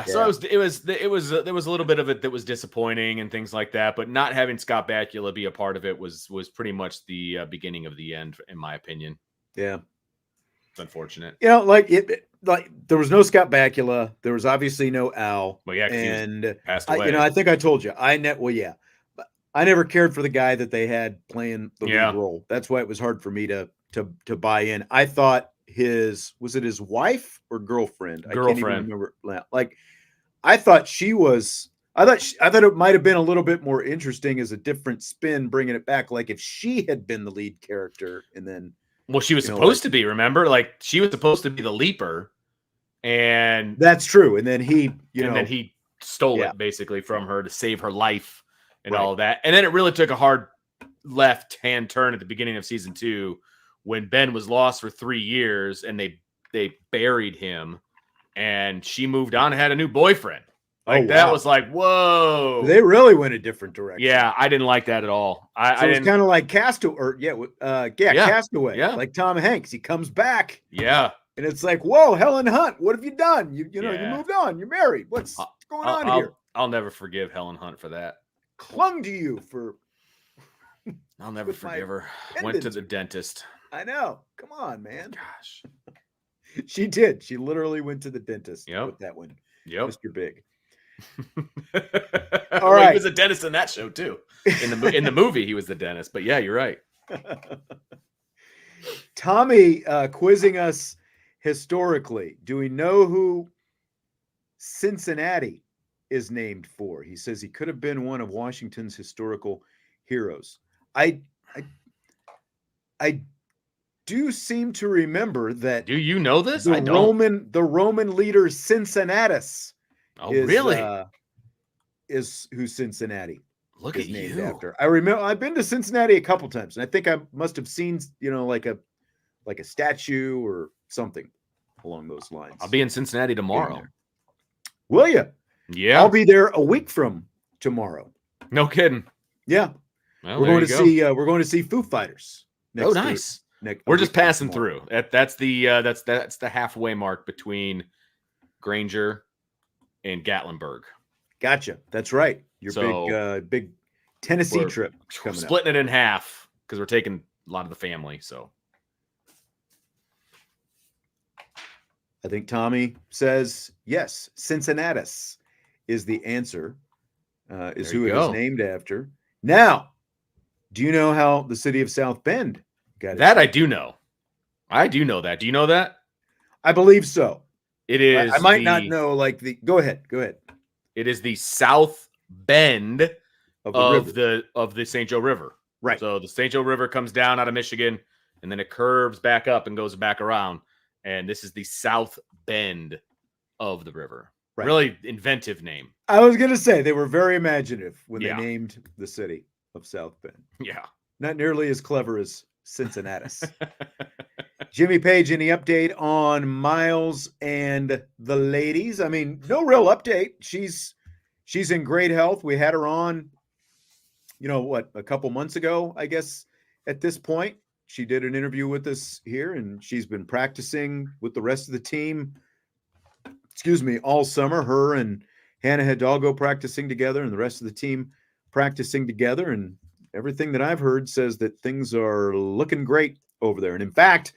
so there was a little bit of it that was disappointing and things like that, but not having Scott Bakula be a part of it was pretty much the beginning of the end, in my opinion. Yeah, it's unfortunate. Like there was no Scott Bakula, there was obviously no Al. Well, yeah, and he passed away. I think I told you I never cared for the guy that they had playing the lead role. That's why it was hard for me to buy in. I thought was it his wife or girlfriend? I can't even remember. Like, I thought it might have been a little bit more interesting as a different spin, bringing it back. Like if she had been the lead character, and then, well, she was supposed to be. Remember, like she was supposed to be the leaper, and that's true. And then he stole it basically from her to save her life and all of that. And then it really took a hard left-hand turn at the beginning of season 2. When Ben was lost for 3 years and they buried him, and she moved on and had a new boyfriend. Like that was like, whoa. They really went a different direction. Yeah, I didn't like that at all. It's kind of like Castaway, Castaway. Yeah. Like Tom Hanks. He comes back. Yeah. And it's like, whoa, Helen Hunt, what have you done? You moved on. You're married. What's going on here? I'll never forgive Helen Hunt for that. Clung to you for I'll never forgive her. Went to the dentist. I know. Come on, man. Gosh. She did. She literally went to the dentist with that one. Yep. Mr. Big. All right. He was a dentist in that show too. In the movie, he was the dentist. But yeah, you're right. Tommy quizzing us historically. Do we know who Cincinnati is named for? He says he could have been one of Washington's historical heroes. I do seem to remember that. Do you know this? The Roman leader Cincinnatus. Oh, really? Is who Cincinnati is named after. I remember I've been to Cincinnati a couple times, and I think I must have seen like a statue or something along those lines. I'll be in Cincinnati tomorrow. Will you? Yeah, I'll be there a week from tomorrow. No kidding. Yeah, well, we're going to see Foo Fighters. Nice. We're just passing through. That's the halfway mark between Granger and Gatlinburg. Gotcha. That's right. Your big Tennessee trip coming splitting it in half because we're taking a lot of the family. So I think Tommy says yes. Cincinnatus is the answer. Is who it is named after. Now, do you know how the city of South Bend got it? That I do know. I do know that. Do you know that? I believe so. It is. I might not know. Go ahead. It is the South Bend of the St. Joe River. Right. So the St. Joe River comes down out of Michigan, and then it curves back up and goes back around. And this is the South Bend of the river. Right. Really inventive name. I was going to say they were very imaginative when they named the city of South Bend. Yeah. Not nearly as clever as Cincinnatus. Jimmy Page, any update on Miles and the ladies? I mean, no real update. She's in great health. We had her on, a couple months ago, I guess, at this point. She did an interview with us here, and she's been practicing with the rest of the team, all summer. Her and Hannah Hidalgo practicing together, and the rest of the team practicing together. And everything that I've heard says that things are looking great over there. And in fact,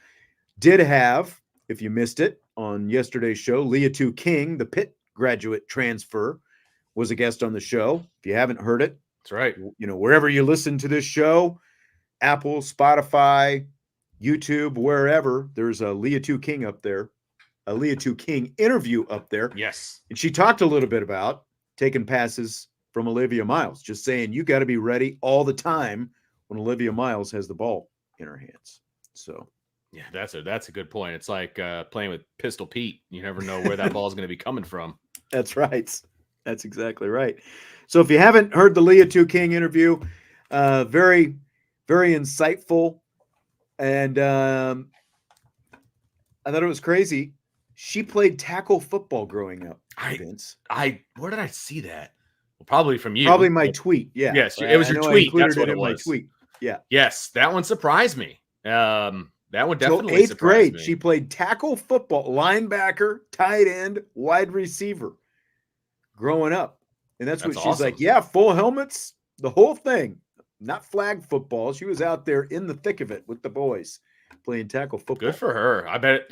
did have, if you missed it on yesterday's show, Leah King, the Pitt graduate transfer, was a guest on the show. If you haven't heard it, that's right. Wherever you listen to this show, Apple, Spotify, YouTube, wherever, there's a Leah King up there, a Leah King interview up there. Yes. And she talked a little bit about taking passes from Olivia Miles, just saying you got to be ready all the time when Olivia Miles has the ball in her hands. So, yeah, that's a good point. It's like playing with Pistol Pete. You never know where that ball is going to be coming from. That's right. That's exactly right. So if you haven't heard the Leah King interview, very, very insightful. And I thought it was crazy. She played tackle football growing up, Vince. Where did I see that? Well, probably from you. Probably my tweet. Yeah. Yes, it was your tweet. That's what it was. My tweet. Yeah. Yes, that one surprised me. That one definitely eighth surprised grade, me. she played tackle football, linebacker, tight end, wide receiver growing up. And that's what she's awesome. like. Yeah, full helmets, the whole thing. Not flag football. She was out there in the thick of it with the boys playing tackle football. Good for her. I bet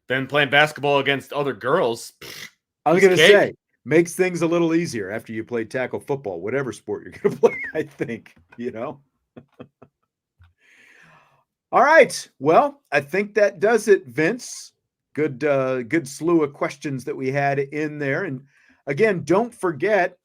then playing basketball against other girls. I was going to say, makes things a little easier after you play tackle football, whatever sport you're going to play, I think, All right. Well, I think that does it, Vince. Good slew of questions that we had in there. And again, don't forget,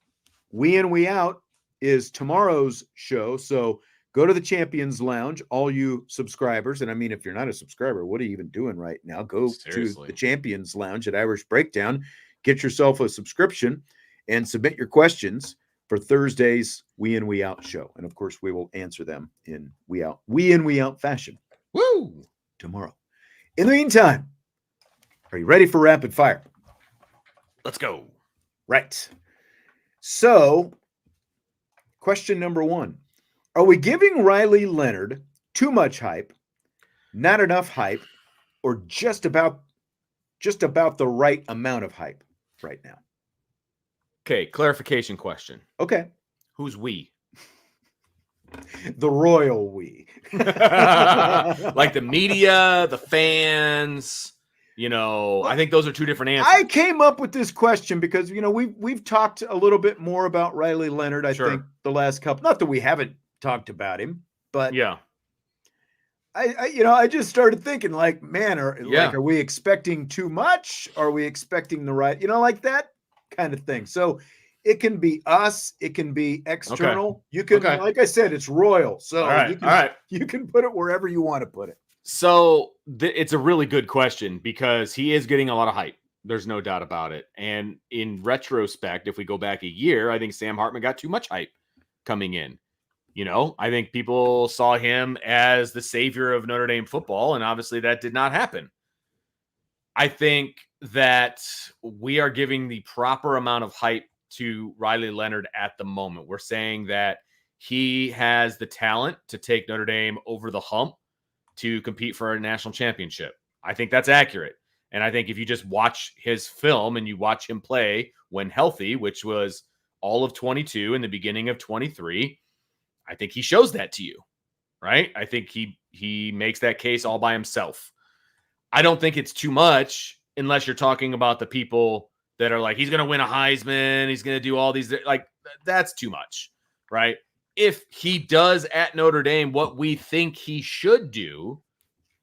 We In, We Out is tomorrow's show. So go to the Champions Lounge, all you subscribers. And I mean, if you're not a subscriber, what are you even doing right now? Go to the Champions Lounge at Irish Breakdown, get yourself a subscription, and submit your questions for Thursday's We In, We Out show. And of course, we will answer them in We In, We Out fashion. Woo! Tomorrow. In the meantime, are you ready for rapid fire? Let's go. Right. So, question number 1. Are we giving Riley Leonard too much hype, not enough hype, or just about the right amount of hype right now? Okay, clarification question. Okay. Who's we? The royal we. Like the media, the fans, I think those are two different answers. I came up with this question because, we've talked a little bit more about Riley Leonard, I think, the last couple. Not that we haven't talked about him, but yeah. I just started thinking like, man, are we expecting too much? Are we expecting the right, like that kind of thing? So it can be us, it can be external. Okay. You can, like I said, it's royal. So you can put it wherever you want to put it. So it's a really good question because he is getting a lot of hype. There's no doubt about it. And in retrospect, if we go back a year, I think Sam Hartman got too much hype coming in. I think people saw him as the savior of Notre Dame football, and obviously that did not happen. I think that we are giving the proper amount of hype to Riley Leonard at the moment. We're saying that he has the talent to take Notre Dame over the hump to compete for a national championship. I think that's accurate. And I think if you just watch his film and you watch him play when healthy, which was all of 22 and the beginning of 23, I think he shows that to you, right? I think he makes that case all by himself. I don't think it's too much unless you're talking about the people that are like, he's going to win a Heisman, he's going to do all these, like, that's too much, right? If he does at Notre Dame what we think he should do,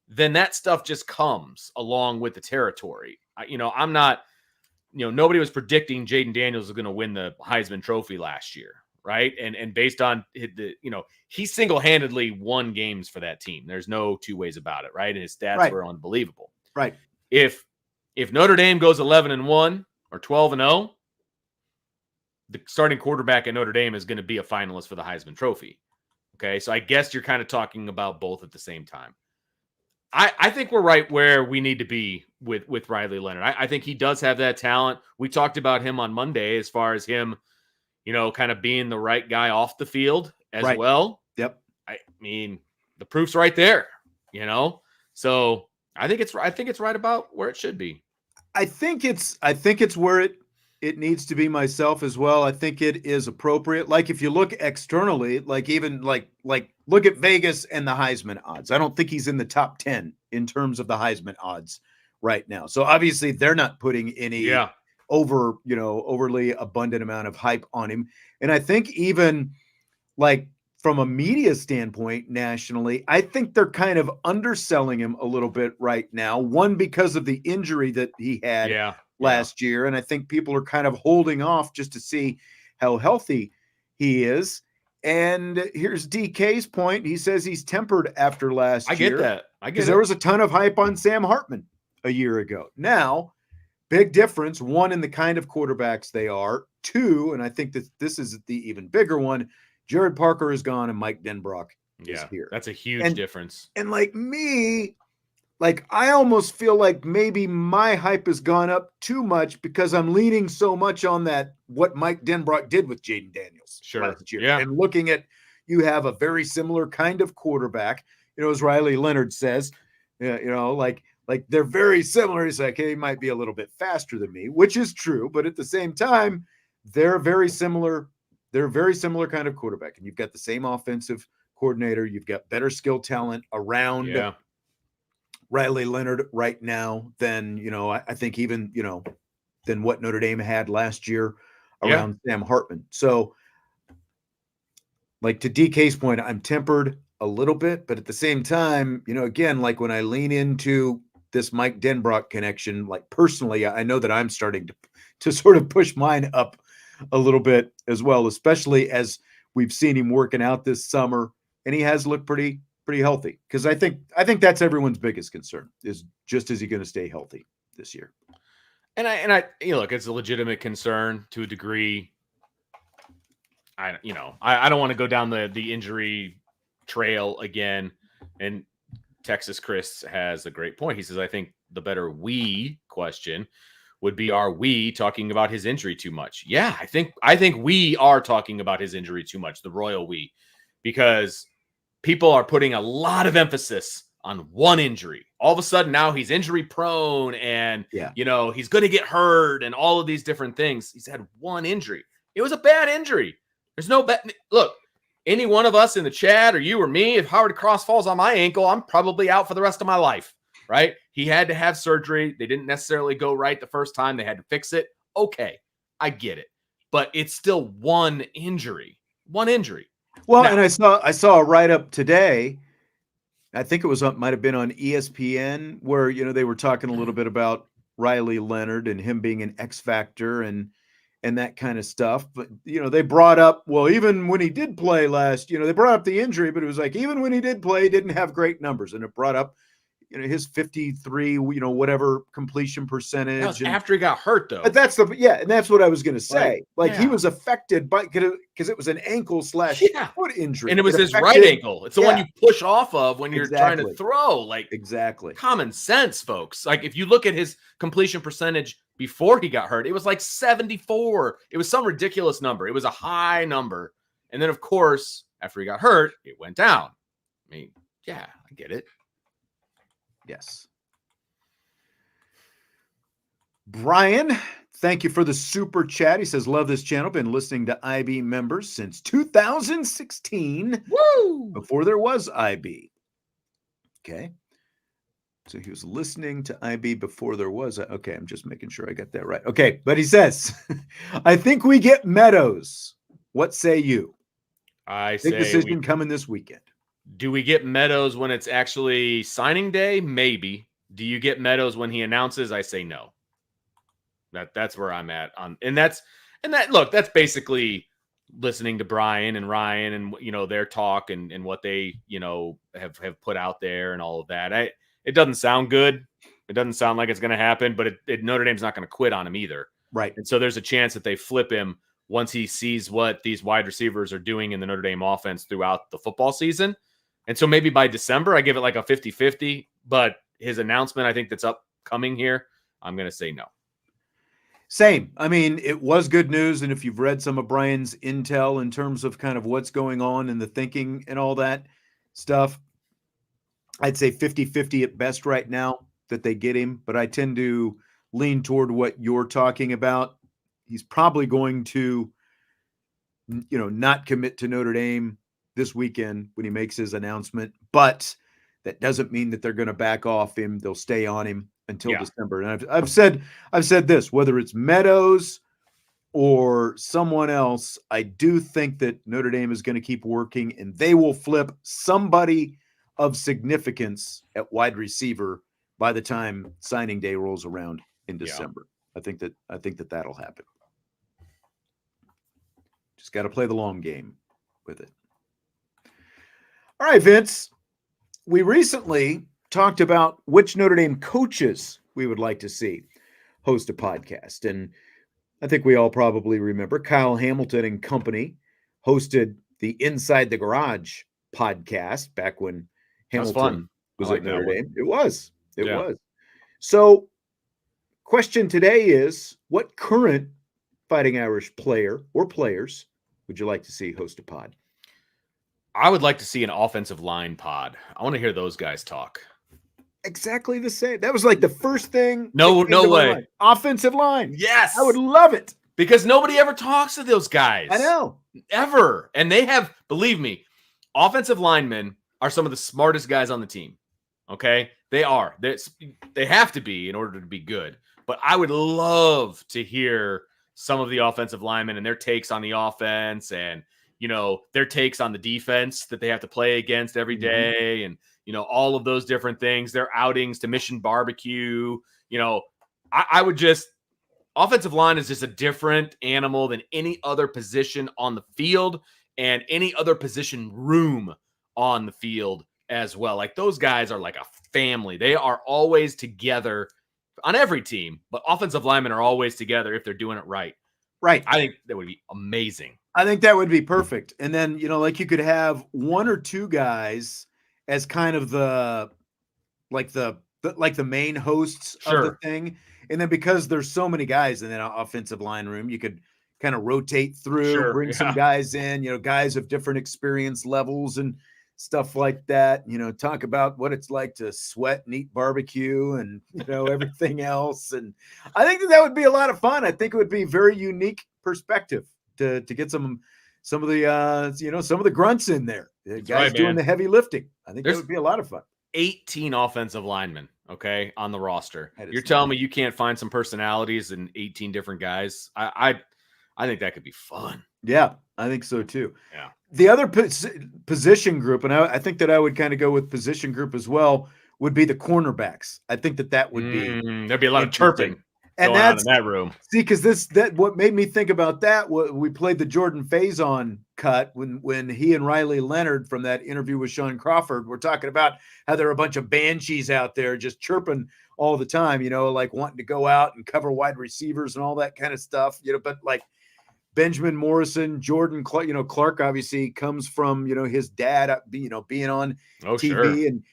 then that stuff just comes along with the territory. I'm not, nobody was predicting Jaden Daniels was going to win the Heisman Trophy last year, right? And based on he single-handedly won games for that team. There's no two ways about it, right? And his stats were unbelievable. Right. If Notre Dame goes 11-1 or 12-0, the starting quarterback at Notre Dame is going to be a finalist for the Heisman Trophy. Okay, so I guess you're kind of talking about both at the same time. I think we're right where we need to be with Riley Leonard. I think he does have that talent. We talked about him on Monday as far as him, kind of being the right guy off the field as well. Yep. I mean, the proof's right there, So I think it's right about where it should be. I think it's where it needs to be myself as well. I think it is appropriate. Like if you look externally, like even like look at Vegas and the Heisman odds. I don't think he's in the top 10 in terms of the Heisman odds right now. So obviously they're not putting any overly abundant amount of hype on him. And I think even like from a media standpoint nationally, I think they're kind of underselling him a little bit right now. One, because of the injury that he had last year. And I think people are kind of holding off just to see how healthy he is. And here's DK's point. He says he's tempered after last year. I get that. Because there was a ton of hype on Sam Hartman a year ago. Now, big difference. One, in the kind of quarterbacks they are. Two, and I think that this is the even bigger one, Jared Parker is gone and Mike Denbrock is here. That's a huge difference. And like me, like I almost feel like maybe my hype has gone up too much because I'm leaning so much on that what Mike Denbrock did with Jaden Daniels last year. Yeah. And looking at, you have a very similar kind of quarterback, as Riley Leonard says, like they're very similar. He's like, hey, he might be a little bit faster than me, which is true, but at the same time, they're very similar. They're a very similar kind of quarterback, and you've got the same offensive coordinator. You've got better skill talent around Riley Leonard right now than, I think even, than what Notre Dame had last year around Sam Hartman. So, like to DK's point, I'm tempered a little bit, but at the same time, again, like when I lean into this Mike Denbrock connection, like personally, I know that I'm starting to sort of push mine up a little bit as well, especially as we've seen him working out this summer, and he has looked pretty healthy. Because I think that's everyone's biggest concern is just, is he going to stay healthy this year? And I look, it's a legitimate concern to a degree. I don't want to go down the injury trail again. And Texas Chris has a great point. He says, I think the better we question would be, are we talking about his injury too much? Yeah, I think we are talking about his injury too much, the royal we, because people are putting a lot of emphasis on one injury. All of a sudden now he's injury prone and, he's going to get hurt and all of these different things. He's had one injury. It was a bad injury. There's no look, any one of us in the chat or you or me, if Howard Cross falls on my ankle, I'm probably out for the rest of my life, right? He had to have surgery. They didn't necessarily go right the first time. They had to fix it. Okay, I get it. But it's still one injury. One injury. Well, now, and I saw a write-up today. I think it was might have been on ESPN where, they were talking a little bit about Riley Leonard and him being an X factor and that kind of stuff. But, they brought up, well, even when he did play last, they brought up the injury, but it was like, even when he did play, he didn't have great numbers. And it brought up, his 53, whatever completion percentage. That was after he got hurt, though. And that's what I was going to say. He was affected by, because it was an ankle / foot injury. And it was his right ankle. It's the one you push off of when you're trying to throw. Exactly. Common sense, folks. If you look at his completion percentage before he got hurt, it was like 74. It was some ridiculous number. It was a high number. And then, of course, after he got hurt, it went down. I mean, yeah, I get it. Yes. Brian, thank you for the super chat. He says, love this channel. Been listening to IB members since 2016. Woo! Before there was IB. Okay. So he was listening to IB before there was. Okay, I'm just making sure I got that right. Okay, but he says, I think we get Meadows. What say you? I say big decision coming this weekend. Do we get Meadows when it's actually signing day? Maybe. Do you get Meadows when he announces? I say no. That's where I'm at on, and that's basically listening to Brian and Ryan and their talk and what they have put out there and all of that. It doesn't sound good. It doesn't sound like it's going to happen, but Notre Dame's not going to quit on him either. Right. And so there's a chance that they flip him once he sees what these wide receivers are doing in the Notre Dame offense throughout the football season. And so maybe by December, I give it like a 50-50, but his announcement, I think that's upcoming here, I'm going to say no. Same. I mean, it was good news. And if you've read some of Brian's intel in terms of kind of what's going on and the thinking and all that stuff, I'd say 50-50 at best right now that they get him. But I tend to lean toward what you're talking about. He's probably going to, not commit to Notre Dame this weekend when he makes his announcement, but that doesn't mean that they're going to back off him. They'll stay on him until December. And I've said this, whether it's Meadows or someone else, I do think that Notre Dame is going to keep working and they will flip somebody of significance at wide receiver by the time signing day rolls around in December. I think that that'll happen. Just got to play the long game with it. All right, Vince, we recently talked about which Notre Dame coaches we would like to see host a podcast. And I think we all probably remember Kyle Hamilton and company hosted the Inside the Garage podcast back when Hamilton was at Notre Dame. It It was. So, question today is, what current Fighting Irish player or players would you like to see host a pod? I would like to see an offensive line pod. I want to hear those guys talk. Exactly the same. That was like the first thing. No way. Offensive line. Yes. I would love it. Because nobody ever talks to those guys. I know. Ever. And they have, believe me, offensive linemen are some of the smartest guys on the team. Okay? They are. They have to be in order to be good. But I would love to hear some of the offensive linemen and their takes on the offense and, their takes on the defense that they have to play against every day. And, all of those different things, their outings to Mission Barbecue. I would just, offensive line is just a different animal than any other position on the field and any other position room on the field as well. Like those guys are like a family. They are always together on every team, but offensive linemen are always together if they're doing it right. Right. I think that would be amazing. I think that would be perfect. And then, like you could have one or two guys as kind of the main hosts of the thing. And then because there's so many guys in that offensive line room, you could kind of rotate through, bring some guys in, guys of different experience levels and stuff like that, talk about what it's like to sweat and eat barbecue and, everything else. And I think that would be a lot of fun. I think it would be a very unique perspective to get some of the, some of the grunts in there, the guys doing the heavy lifting. I think that would be a lot of fun. 18 offensive linemen, okay, on the roster. You're telling me you can't find some personalities in 18 different guys? I think that could be fun. Yeah, I think so too. Yeah. The other position group, and I think that I would kind of go with position group as well, would be the cornerbacks. I think that would be there'd be a lot of chirping and going on in that room. See, because what made me think about that, we played the Jordan Faison cut when he and Riley Leonard from that interview with Sean Crawford were talking about how there are a bunch of banshees out there just chirping all the time, like wanting to go out and cover wide receivers and all that kind of stuff, but like Benjamin Morrison, Jordan Clark, Clark obviously comes from, his dad, being on TV. Sure. And,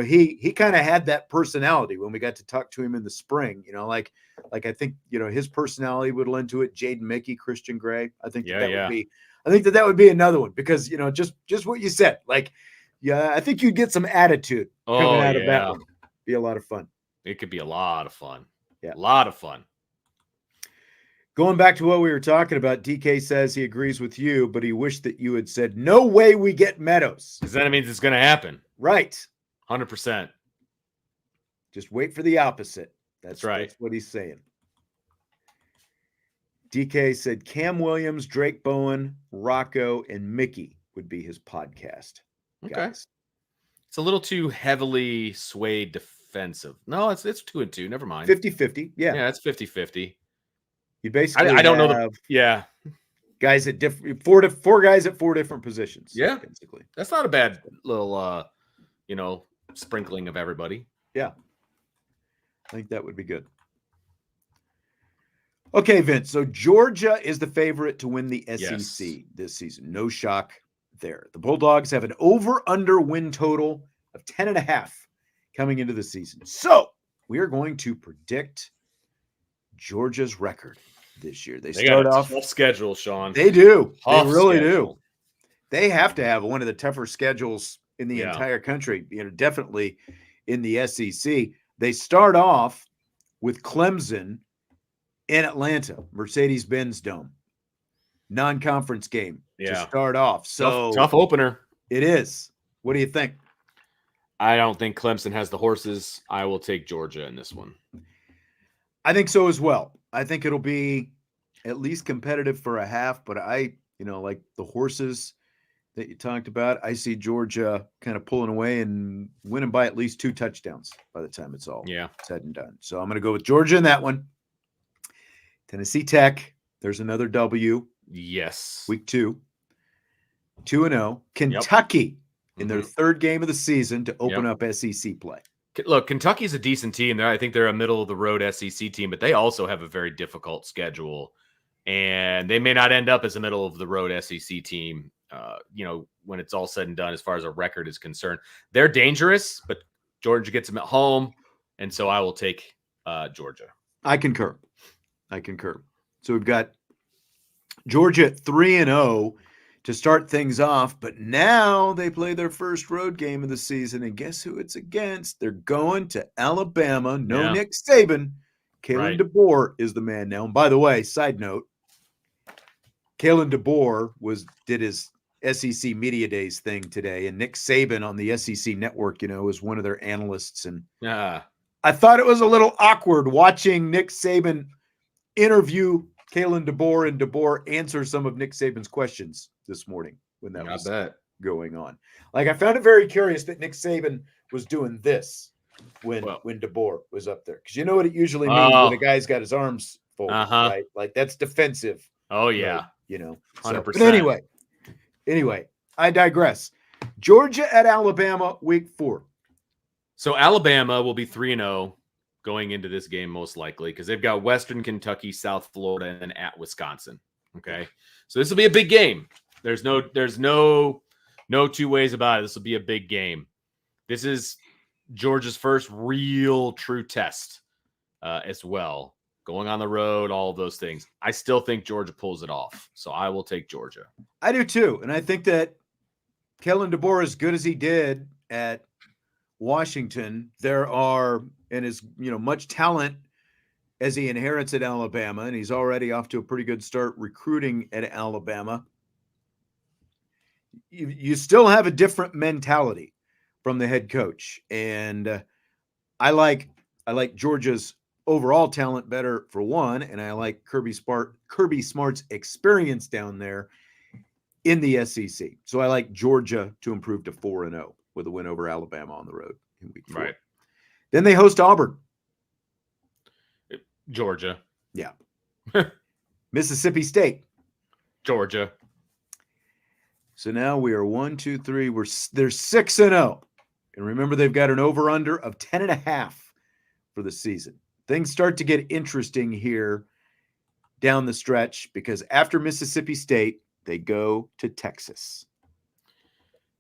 he kind of had that personality when we got to talk to him in the spring, like I think, his personality would lend to it. Jaden Mickey, Christian Gray. I think that would be another one because, just what you said, I think you'd get some attitude coming out of that one. Be a lot of fun. It could be a lot of fun. Yeah. A lot of fun. Going back to what we were talking about, DK says he agrees with you, but he wished that you had said, no way we get Meadows. Because then it means it's going to happen. Right. 100%. Just wait for the opposite. That's right. That's what he's saying. DK said Cam Williams, Drake Bowen, Rocco, and Mickey would be his podcast. Okay. Guys. It's a little too heavily swayed defensive. No, it's 2-2. Never mind. 50-50. Yeah. Yeah, it's 50-50. You basically I don't know guys at four guys at four different positions. Yeah. Basically. That's not a bad little sprinkling of everybody. Yeah. I think that would be good. Okay, Vince. So Georgia is the favorite to win the SEC this season. No shock there. The Bulldogs have an over-under win total of 10.5 coming into the season. So we are going to predict Georgia's record this year. They start got a off tough schedule, Sean. They do. Tough they really schedule. do. They have to have one of the tougher schedules in the entire country. Definitely in the SEC. They start off with Clemson in Atlanta, Mercedes-Benz Dome. Non-conference game to start off. So tough opener. It is. What do you think? I don't think Clemson has the horses. I will take Georgia in this one. I think so as well. I think it'll be at least competitive for a half, but like the horses that you talked about, I see Georgia kind of pulling away and winning by at least 2 touchdowns by the time it's all said and done. So I'm going to go with Georgia in that one. Tennessee Tech, there's another W. Yes. Week 2. 2-0. Kentucky in their third game of the season to open up SEC play. Look, Kentucky's a decent team. I think they're a middle-of-the-road SEC team, but they also have a very difficult schedule, and they may not end up as a middle-of-the-road SEC team, when it's all said and done as far as a record is concerned. They're dangerous, but Georgia gets them at home, And so I will take Georgia. I concur. So we've got Georgia at 3-0 to start things off, but now they play their first road game of the season, and guess who it's against? They're going to Alabama. No Nick Saban. Kalen DeBoer is the man now. And by the way, side note, Kalen DeBoer did his SEC Media Days thing today, and Nick Saban on the SEC Network, is one of their analysts. And I thought it was a little awkward watching Nick Saban interview Kalen DeBoer and DeBoer answer some of Nick Saban's questions this morning when that was going on. Like, I found it very curious that Nick Saban was doing this when DeBoer was up there. Because you know what it usually means when a guy's got his arms folded, right? Like, that's defensive. Oh, yeah. Right? 100%. But anyway, I digress. Georgia at Alabama, week 4. So Alabama will be 3-0 going into this game, most likely, because they've got Western Kentucky, South Florida, and then at Wisconsin. Okay. So this will be a big game. There's no two ways about it. This will be a big game. This is Georgia's first real true test as well. Going on the road, all of those things. I still think Georgia pulls it off. So I will take Georgia. I do too. And I think that Kellen DeBoer, as good as he did at Washington, there are, and as much talent as he inherits at Alabama, and he's already off to a pretty good start recruiting at Alabama. You still have a different mentality from the head coach. And I like Georgia's overall talent better, for one, and I like Kirby Smart's experience down there in the SEC. So I like Georgia to improve to 4-0 with a win over Alabama on the road in week 4. Right. Then they host Auburn. Georgia. Yeah. Mississippi State. Georgia. So now we are 1, 2, 3. They're 6-0. And remember, they've got an over-under of 10.5 for the season. Things start to get interesting here down the stretch because after Mississippi State, they go to Texas.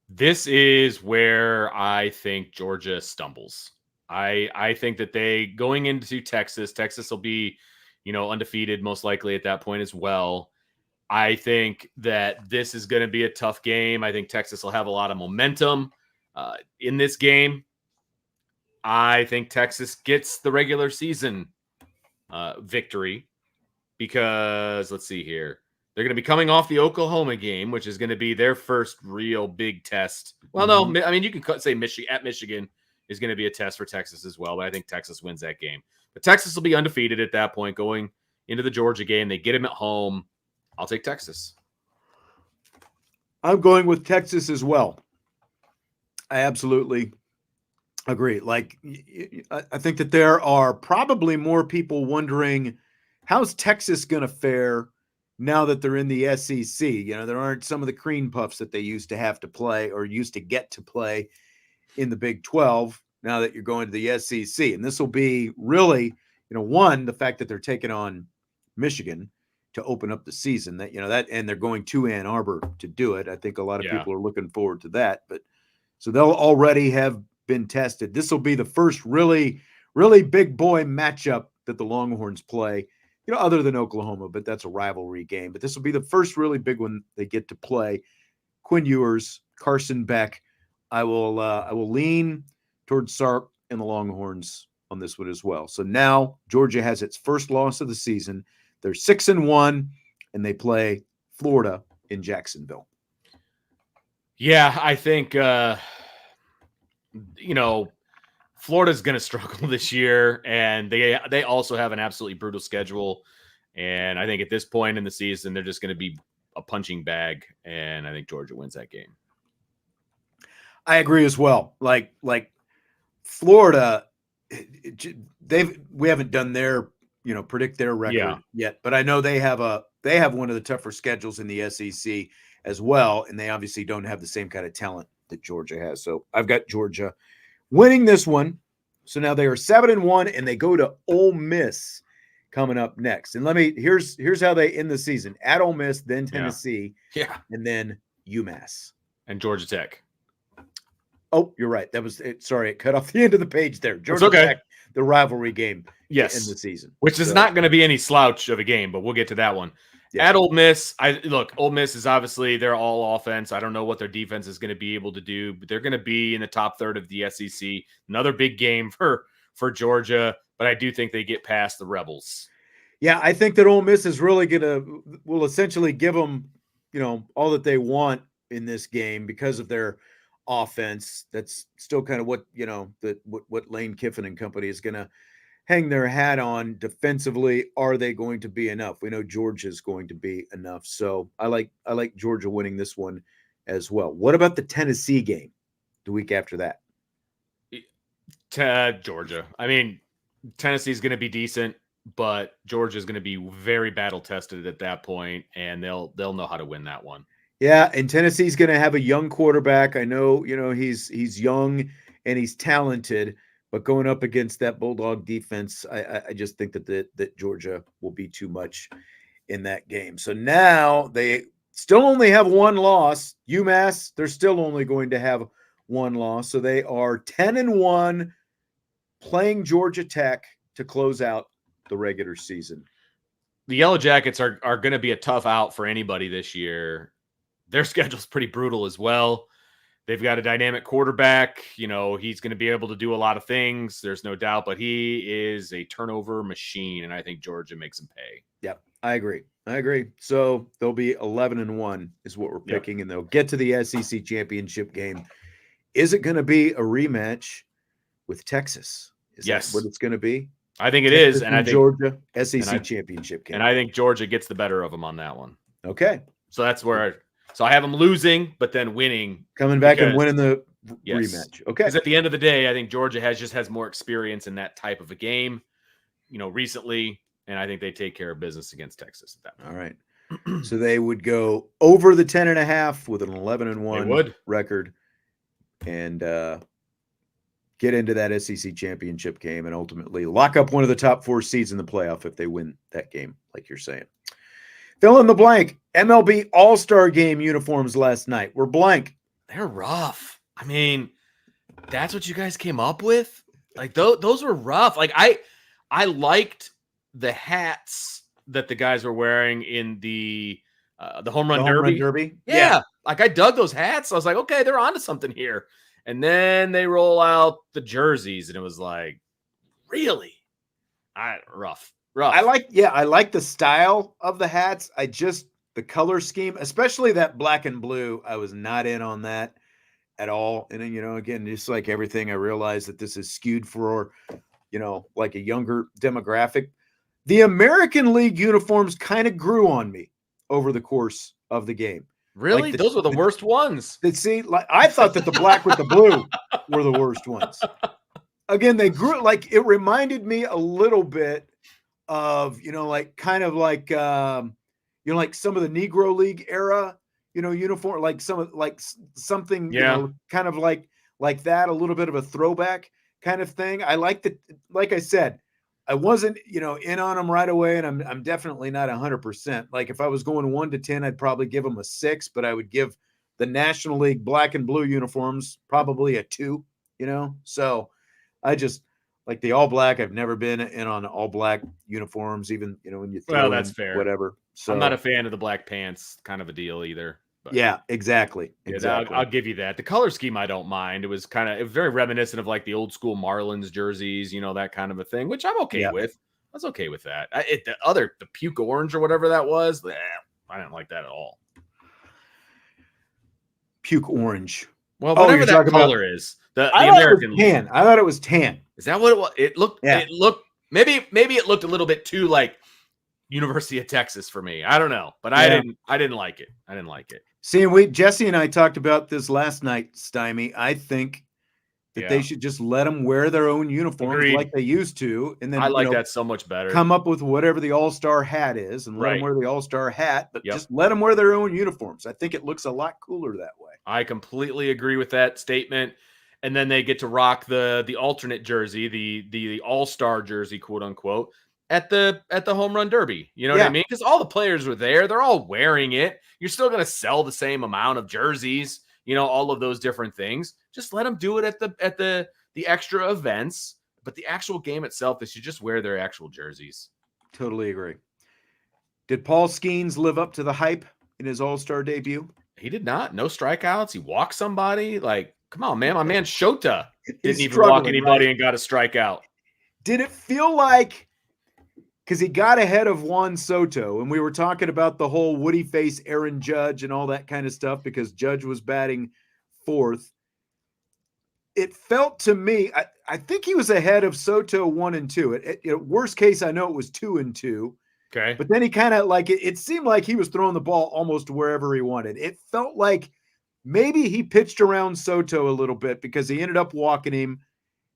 This is where I think Georgia stumbles. I think that going into Texas will be, undefeated most likely at that point as well. I think that this is going to be a tough game. I think Texas will have a lot of momentum in this game. I think Texas gets the regular season victory because, let's see here, they're going to be coming off the Oklahoma game, which is going to be their first real big test. Well, no, I mean, you can say Michigan is going to be a test for Texas as well, but I think Texas wins that game. But Texas will be undefeated at that point going into the Georgia game. They get him at home. I'll take Texas. I'm going with Texas as well. I absolutely agree. Like, I think that there are probably more people wondering, how's Texas going to fare now that they're in the SEC? There aren't some of the cream puffs that they used to have to play or used to get to play in the Big 12 now that you're going to the SEC. And this will be really, one, the fact that they're taking on Michigan to open up the season, that and they're going to Ann Arbor to do it. I think a lot of people are looking forward to that. But so they'll already have been tested. This will be the first really, really big boy matchup that the Longhorns play, other than Oklahoma, but that's a rivalry game. But this will be the first really big one they get to play. Quinn Ewers, Carson Beck. I will lean towards Sark and the Longhorns on this one as well. So now Georgia has its first loss of the season. They're 6-1, and they play Florida in Jacksonville. Yeah, I think Florida's going to struggle this year, and they also have an absolutely brutal schedule. And I think at this point in the season, they're just going to be a punching bag, and I think Georgia wins that game. I agree as well. Like Florida, we haven't done their predict their record yet, but I know they have one of the tougher schedules in the SEC as well, and they obviously don't have the same kind of talent that Georgia has. So I've got Georgia winning this one. So now they are 7-1, and they go to Ole Miss coming up next. And here's how they end the season: at Ole Miss, then Tennessee, and then UMass and Georgia Tech. Oh, you're right. That was it. Sorry, it cut off the end of the page there. Georgia Tech, the rivalry game yes. in the season. Which is not going to be any slouch of a game, but we'll get to that one. Yeah. At Ole Miss, Ole Miss is obviously they're all offense. I don't know what their defense is going to be able to do, but they're going to be in the top third of the SEC. Another big game for Georgia, but I do think they get past the Rebels. Yeah, I think that Ole Miss is really will essentially give them, all that they want in this game because of their offense. That's still kind of what, what Lane Kiffin and company is going to hang their hat on defensively. Are they going to be enough? We know Georgia is going to be enough. So I like Georgia winning this one as well. What about the Tennessee game the week after that? Georgia. I mean, Tennessee's going to be decent, but Georgia's going to be very battle tested at that point, and they'll know how to win that one. Yeah, and Tennessee's going to have a young quarterback. I know, he's young and he's talented, but going up against that Bulldog defense, I just think that Georgia will be too much in that game. So now they still only have one loss. UMass, they're still only going to have one loss. So they are 10-1 playing Georgia Tech to close out the regular season. The Yellow Jackets are going to be a tough out for anybody this year. Their schedule's pretty brutal as well. They've got a dynamic quarterback. He's going to be able to do a lot of things. There's no doubt, but he is a turnover machine, and I think Georgia makes him pay. Yep, I agree. So they'll be 11-1 is what we're picking, and they'll get to the SEC championship game. Is it going to be a rematch with Texas? Is that what it's going to be? I think it is, and I think Georgia SEC championship game. And I think Georgia gets the better of them on that one. Okay, so that's where. So I have them losing, but then winning, coming back and winning the rematch. Okay, because at the end of the day, I think Georgia has more experience in that type of a game, recently, and I think they take care of business against Texas at that point. All right, so they would go over the 10.5 with an 11-1 record, and get into that SEC championship game and ultimately lock up one of the top 4 seeds in the playoff if they win that game, like you're saying. Fill in the blank. MLB All-Star Game uniforms last night were blank. They're rough. I mean, that's what you guys came up with? Like, those were rough. Like, I liked the hats that the guys were wearing in the home run derby. Yeah. Like, I dug those hats. I was like, okay, they're onto something here. And then they roll out the jerseys, and it was like, really? Rough. I like the style of the hats. The color scheme, especially that black and blue, I was not in on that at all. And then, again, just like everything, I realized that this is skewed for, like a younger demographic. The American League uniforms kind of grew on me over the course of the game. Really? Those were the worst ones. I thought that the black with the blue were the worst ones. Again, they grew, like, it reminded me a little bit of, like some of the Negro League era, uniform, like something, kind of like that, a little bit of a throwback kind of thing. I liked it. Like I said, I wasn't, in on them right away, and I'm definitely not 100%. Like, if I was going 1 to 10, I'd probably give them a 6, but I would give the National League black and blue uniforms probably a 2. So I just like the all black. I've never been in on all black uniforms, even when you throw that's fair. Whatever. So I'm not a fan of the black pants kind of a deal either. But yeah, exactly. I'll give you that. The color scheme I don't mind. It was very reminiscent of like the old school Marlins jerseys, that kind of a thing, which I'm okay with. I was okay with that. The puke orange or whatever that was, I didn't like that at all. Puke orange. Well, whatever that color is. The American tan. I thought it was tan. Is that what it was? It looked. Yeah. It looked. Maybe it looked a little bit too like University of Texas for me. I don't know, but I didn't like it. I didn't like it. See, Jesse and I talked about this last night, Stymie. I think that they should just let them wear their own uniforms like they used to, and then I like that so much better. Come up with whatever the All-Star hat is, and let them wear the All-Star hat, but just let them wear their own uniforms. I think it looks a lot cooler that way. I completely agree with that statement. And then they get to rock the alternate jersey, the All-Star jersey, quote unquote, at the home run derby. You know what I mean? Because all the players were there, they're all wearing it. You're still going to sell the same amount of jerseys, all of those different things. Just let them do it at the extra events. But the actual game itself, they should just wear their actual jerseys. Totally agree. Did Paul Skeens live up to the hype in his All-Star debut? He did not. No strikeouts. He walked somebody. Like, come on, man. My man Shota didn't even walk anybody and got a strikeout. Did it feel like, because he got ahead of Juan Soto, and we were talking about the whole would he face Aaron Judge and all that kind of stuff because Judge was batting fourth. It felt to me, I think he was ahead of Soto 1 and 2. Worst case, I know it was 2 and 2. Okay. But then he kind of like it seemed like he was throwing the ball almost wherever he wanted. It felt like maybe he pitched around Soto a little bit because he ended up walking him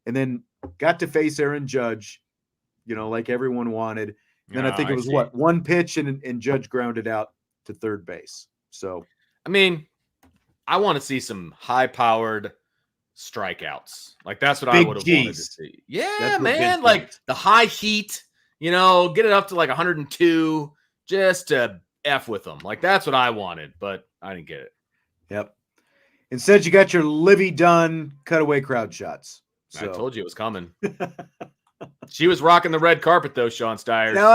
and then got to face Aaron Judge, like everyone wanted. Then I think it was one pitch and Judge grounded out to third base. So, I mean, I want to see some high-powered strikeouts. Like that's what I would have wanted to see. Yeah, man. Like the high heat, get it up to like 102 just to F with them. Like that's what I wanted, but I didn't get it. Yep. Instead, you got your Livy Dunn cutaway crowd shots. So. I told you it was coming. She was rocking the red carpet though, Sean Stiers. No,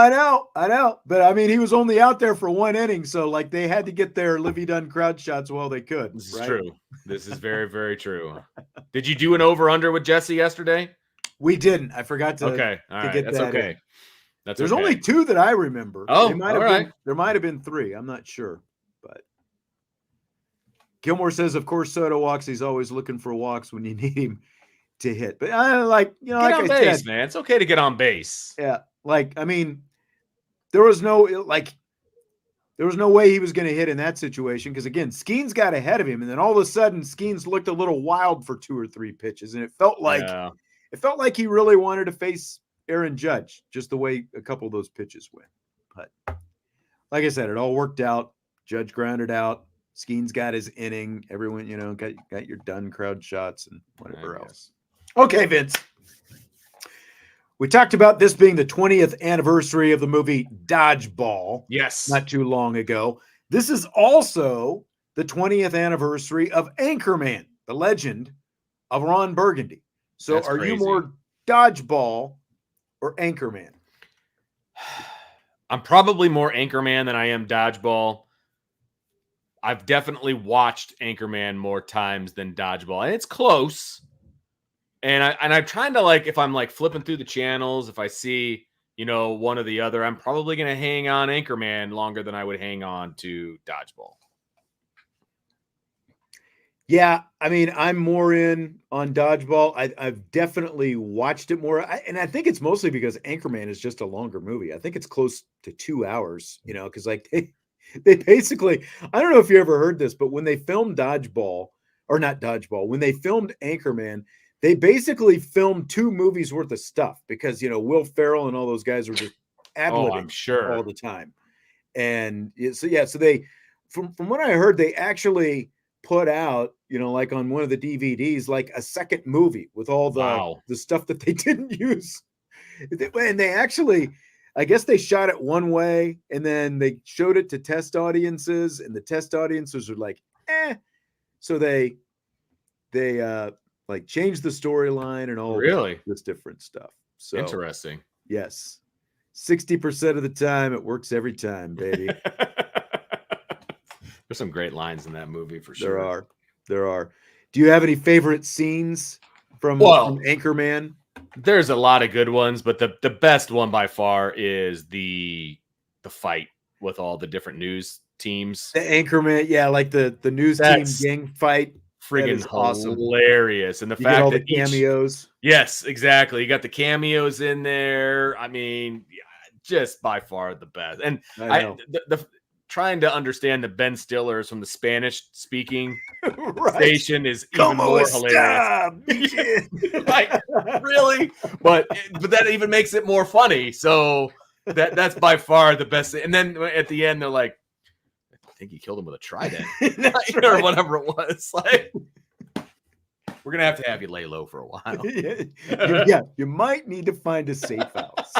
I know. But I mean, he was only out there for one inning, so like they had to get their Livy Dunn crowd shots while they could. This is true. This is very, very true. Did you do an over/under with Jesse yesterday? We didn't. I forgot to. Okay, all right. That's okay. There's only 2 that I remember. Oh, all right. There might have been 3. I'm not sure, but Gilmore says, of course, Soto walks. He's always looking for walks when you need him to hit. But I like, get on base, man. It's okay to get on base. Yeah. Like, I mean, there was no way he was going to hit in that situation. Because again, Skeens got ahead of him. And then all of a sudden Skeens looked a little wild for 2 or 3 pitches. And it felt like he really wanted to face Aaron Judge, just the way a couple of those pitches went. But like I said, it all worked out. Judge grounded out. Skeens got his inning. Everyone, got your Dunn crowd shots and whatever else. Okay, Vince. We talked about this being the 20th anniversary of the movie Dodgeball. Yes. Not too long ago. This is also the 20th anniversary of Anchorman, the legend of Ron Burgundy. So That's crazy. You more Dodgeball or Anchorman? I'm probably more Anchorman than I am Dodgeball. I've definitely watched Anchorman more times than Dodgeball, and it's close. And I'm trying to if I'm flipping through the channels, if I see, one or the other, I'm probably going to hang on Anchorman longer than I would hang on to Dodgeball. Yeah. I mean, I'm more in on Dodgeball. I've definitely watched it more. And I think it's mostly because Anchorman is just a longer movie. I think it's close to 2 hours, because they basically, I don't know if you ever heard this, but when they filmed when they filmed Anchorman, they basically filmed 2 movies worth of stuff because, Will Ferrell and all those guys were just ad-libbing all the time. And so they, from what I heard, they actually put out, on one of the DVDs, a second movie with all the stuff that they didn't use. And they actually, I guess they shot it one way and then they showed it to test audiences and the test audiences were like, eh. So they changed the storyline and all this different stuff. So interesting. Yes. 60% of the time it works every time, baby. There's some great lines in that movie for sure. There are. Do you have any favorite scenes from Anchorman? There's a lot of good ones, but the best one by far is the fight with all the different news teams. The Anchorman, the news team gang fight. Friggin' awesome. Hilarious. And the fact that the cameos. Yes, exactly. You got the cameos in there. I mean, just by far the best. And the trying to understand the Ben Stillers from the Spanish speaking station is even more hilarious. Really? But that even makes it more funny. So that's by far the best. And then at the end, they're like, I think he killed him with a trident or whatever it was. We're going to have you lay low for a while. Yeah, you might need to find a safe house.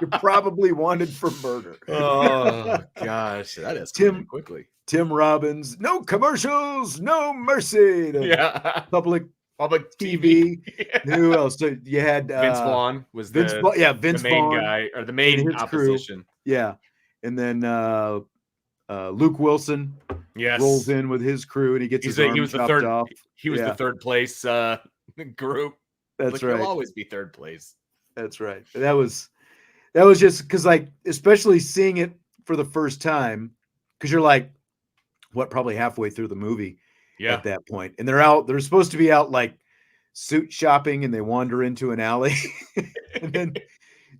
You're probably wanted for murder. Oh, gosh. That escalated quickly. Tim Robbins, no commercials, no mercy. The public Public TV. TV. Who else? So you had Vince Vaughn was Vince the main Vaughn guy or the main his opposition. Crew. Yeah. And then Luke Wilson rolls in with his crew and he gets his arm chopped off. He was the third place group. That's right. He'll always be third place. That's right. That was just because, like, especially seeing it for the first time, because you're like, what, probably halfway through the movie at that point. And they're supposed to be out like suit shopping and they wander into an alley. And then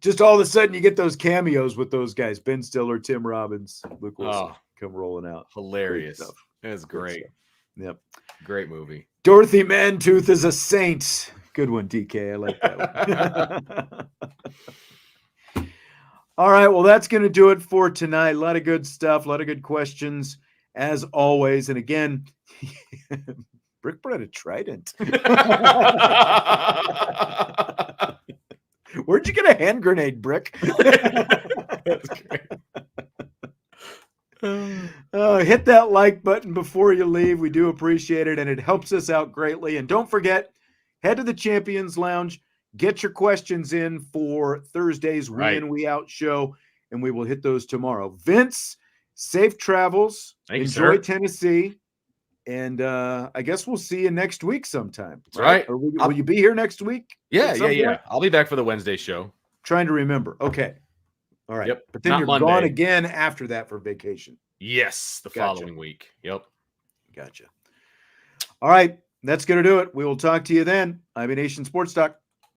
just all of a sudden you get those cameos with those guys, Ben Stiller, Tim Robbins, Luke Wilson come rolling out. Hilarious. It was great. Yep. Great movie. Dorothy Mantooth is a saint. Good one, DK. I like that one. All right. Well, that's going to do it for tonight. A lot of good stuff. A lot of good questions, as always. And again, Brick brought a trident. Where'd you get a hand grenade, Brick? That's great. Hit that like button before you leave. We do appreciate it, and it helps us out greatly. And don't forget, head to the Champions Lounge. Get your questions in for Thursday's We In, We Out show, and we will hit those tomorrow. Vince, safe travels. Enjoy Tennessee. And I guess we'll see you next week sometime. Right. Or will you be here next week? Yeah. I'll be back for the Wednesday show. Trying to remember. Okay. All right. Yep. But then you're Monday. Gone again after that for vacation. Yes. The following week. Yep. Gotcha. All right. That's going to do it. We will talk to you then. I'm a Nation Sports Talk.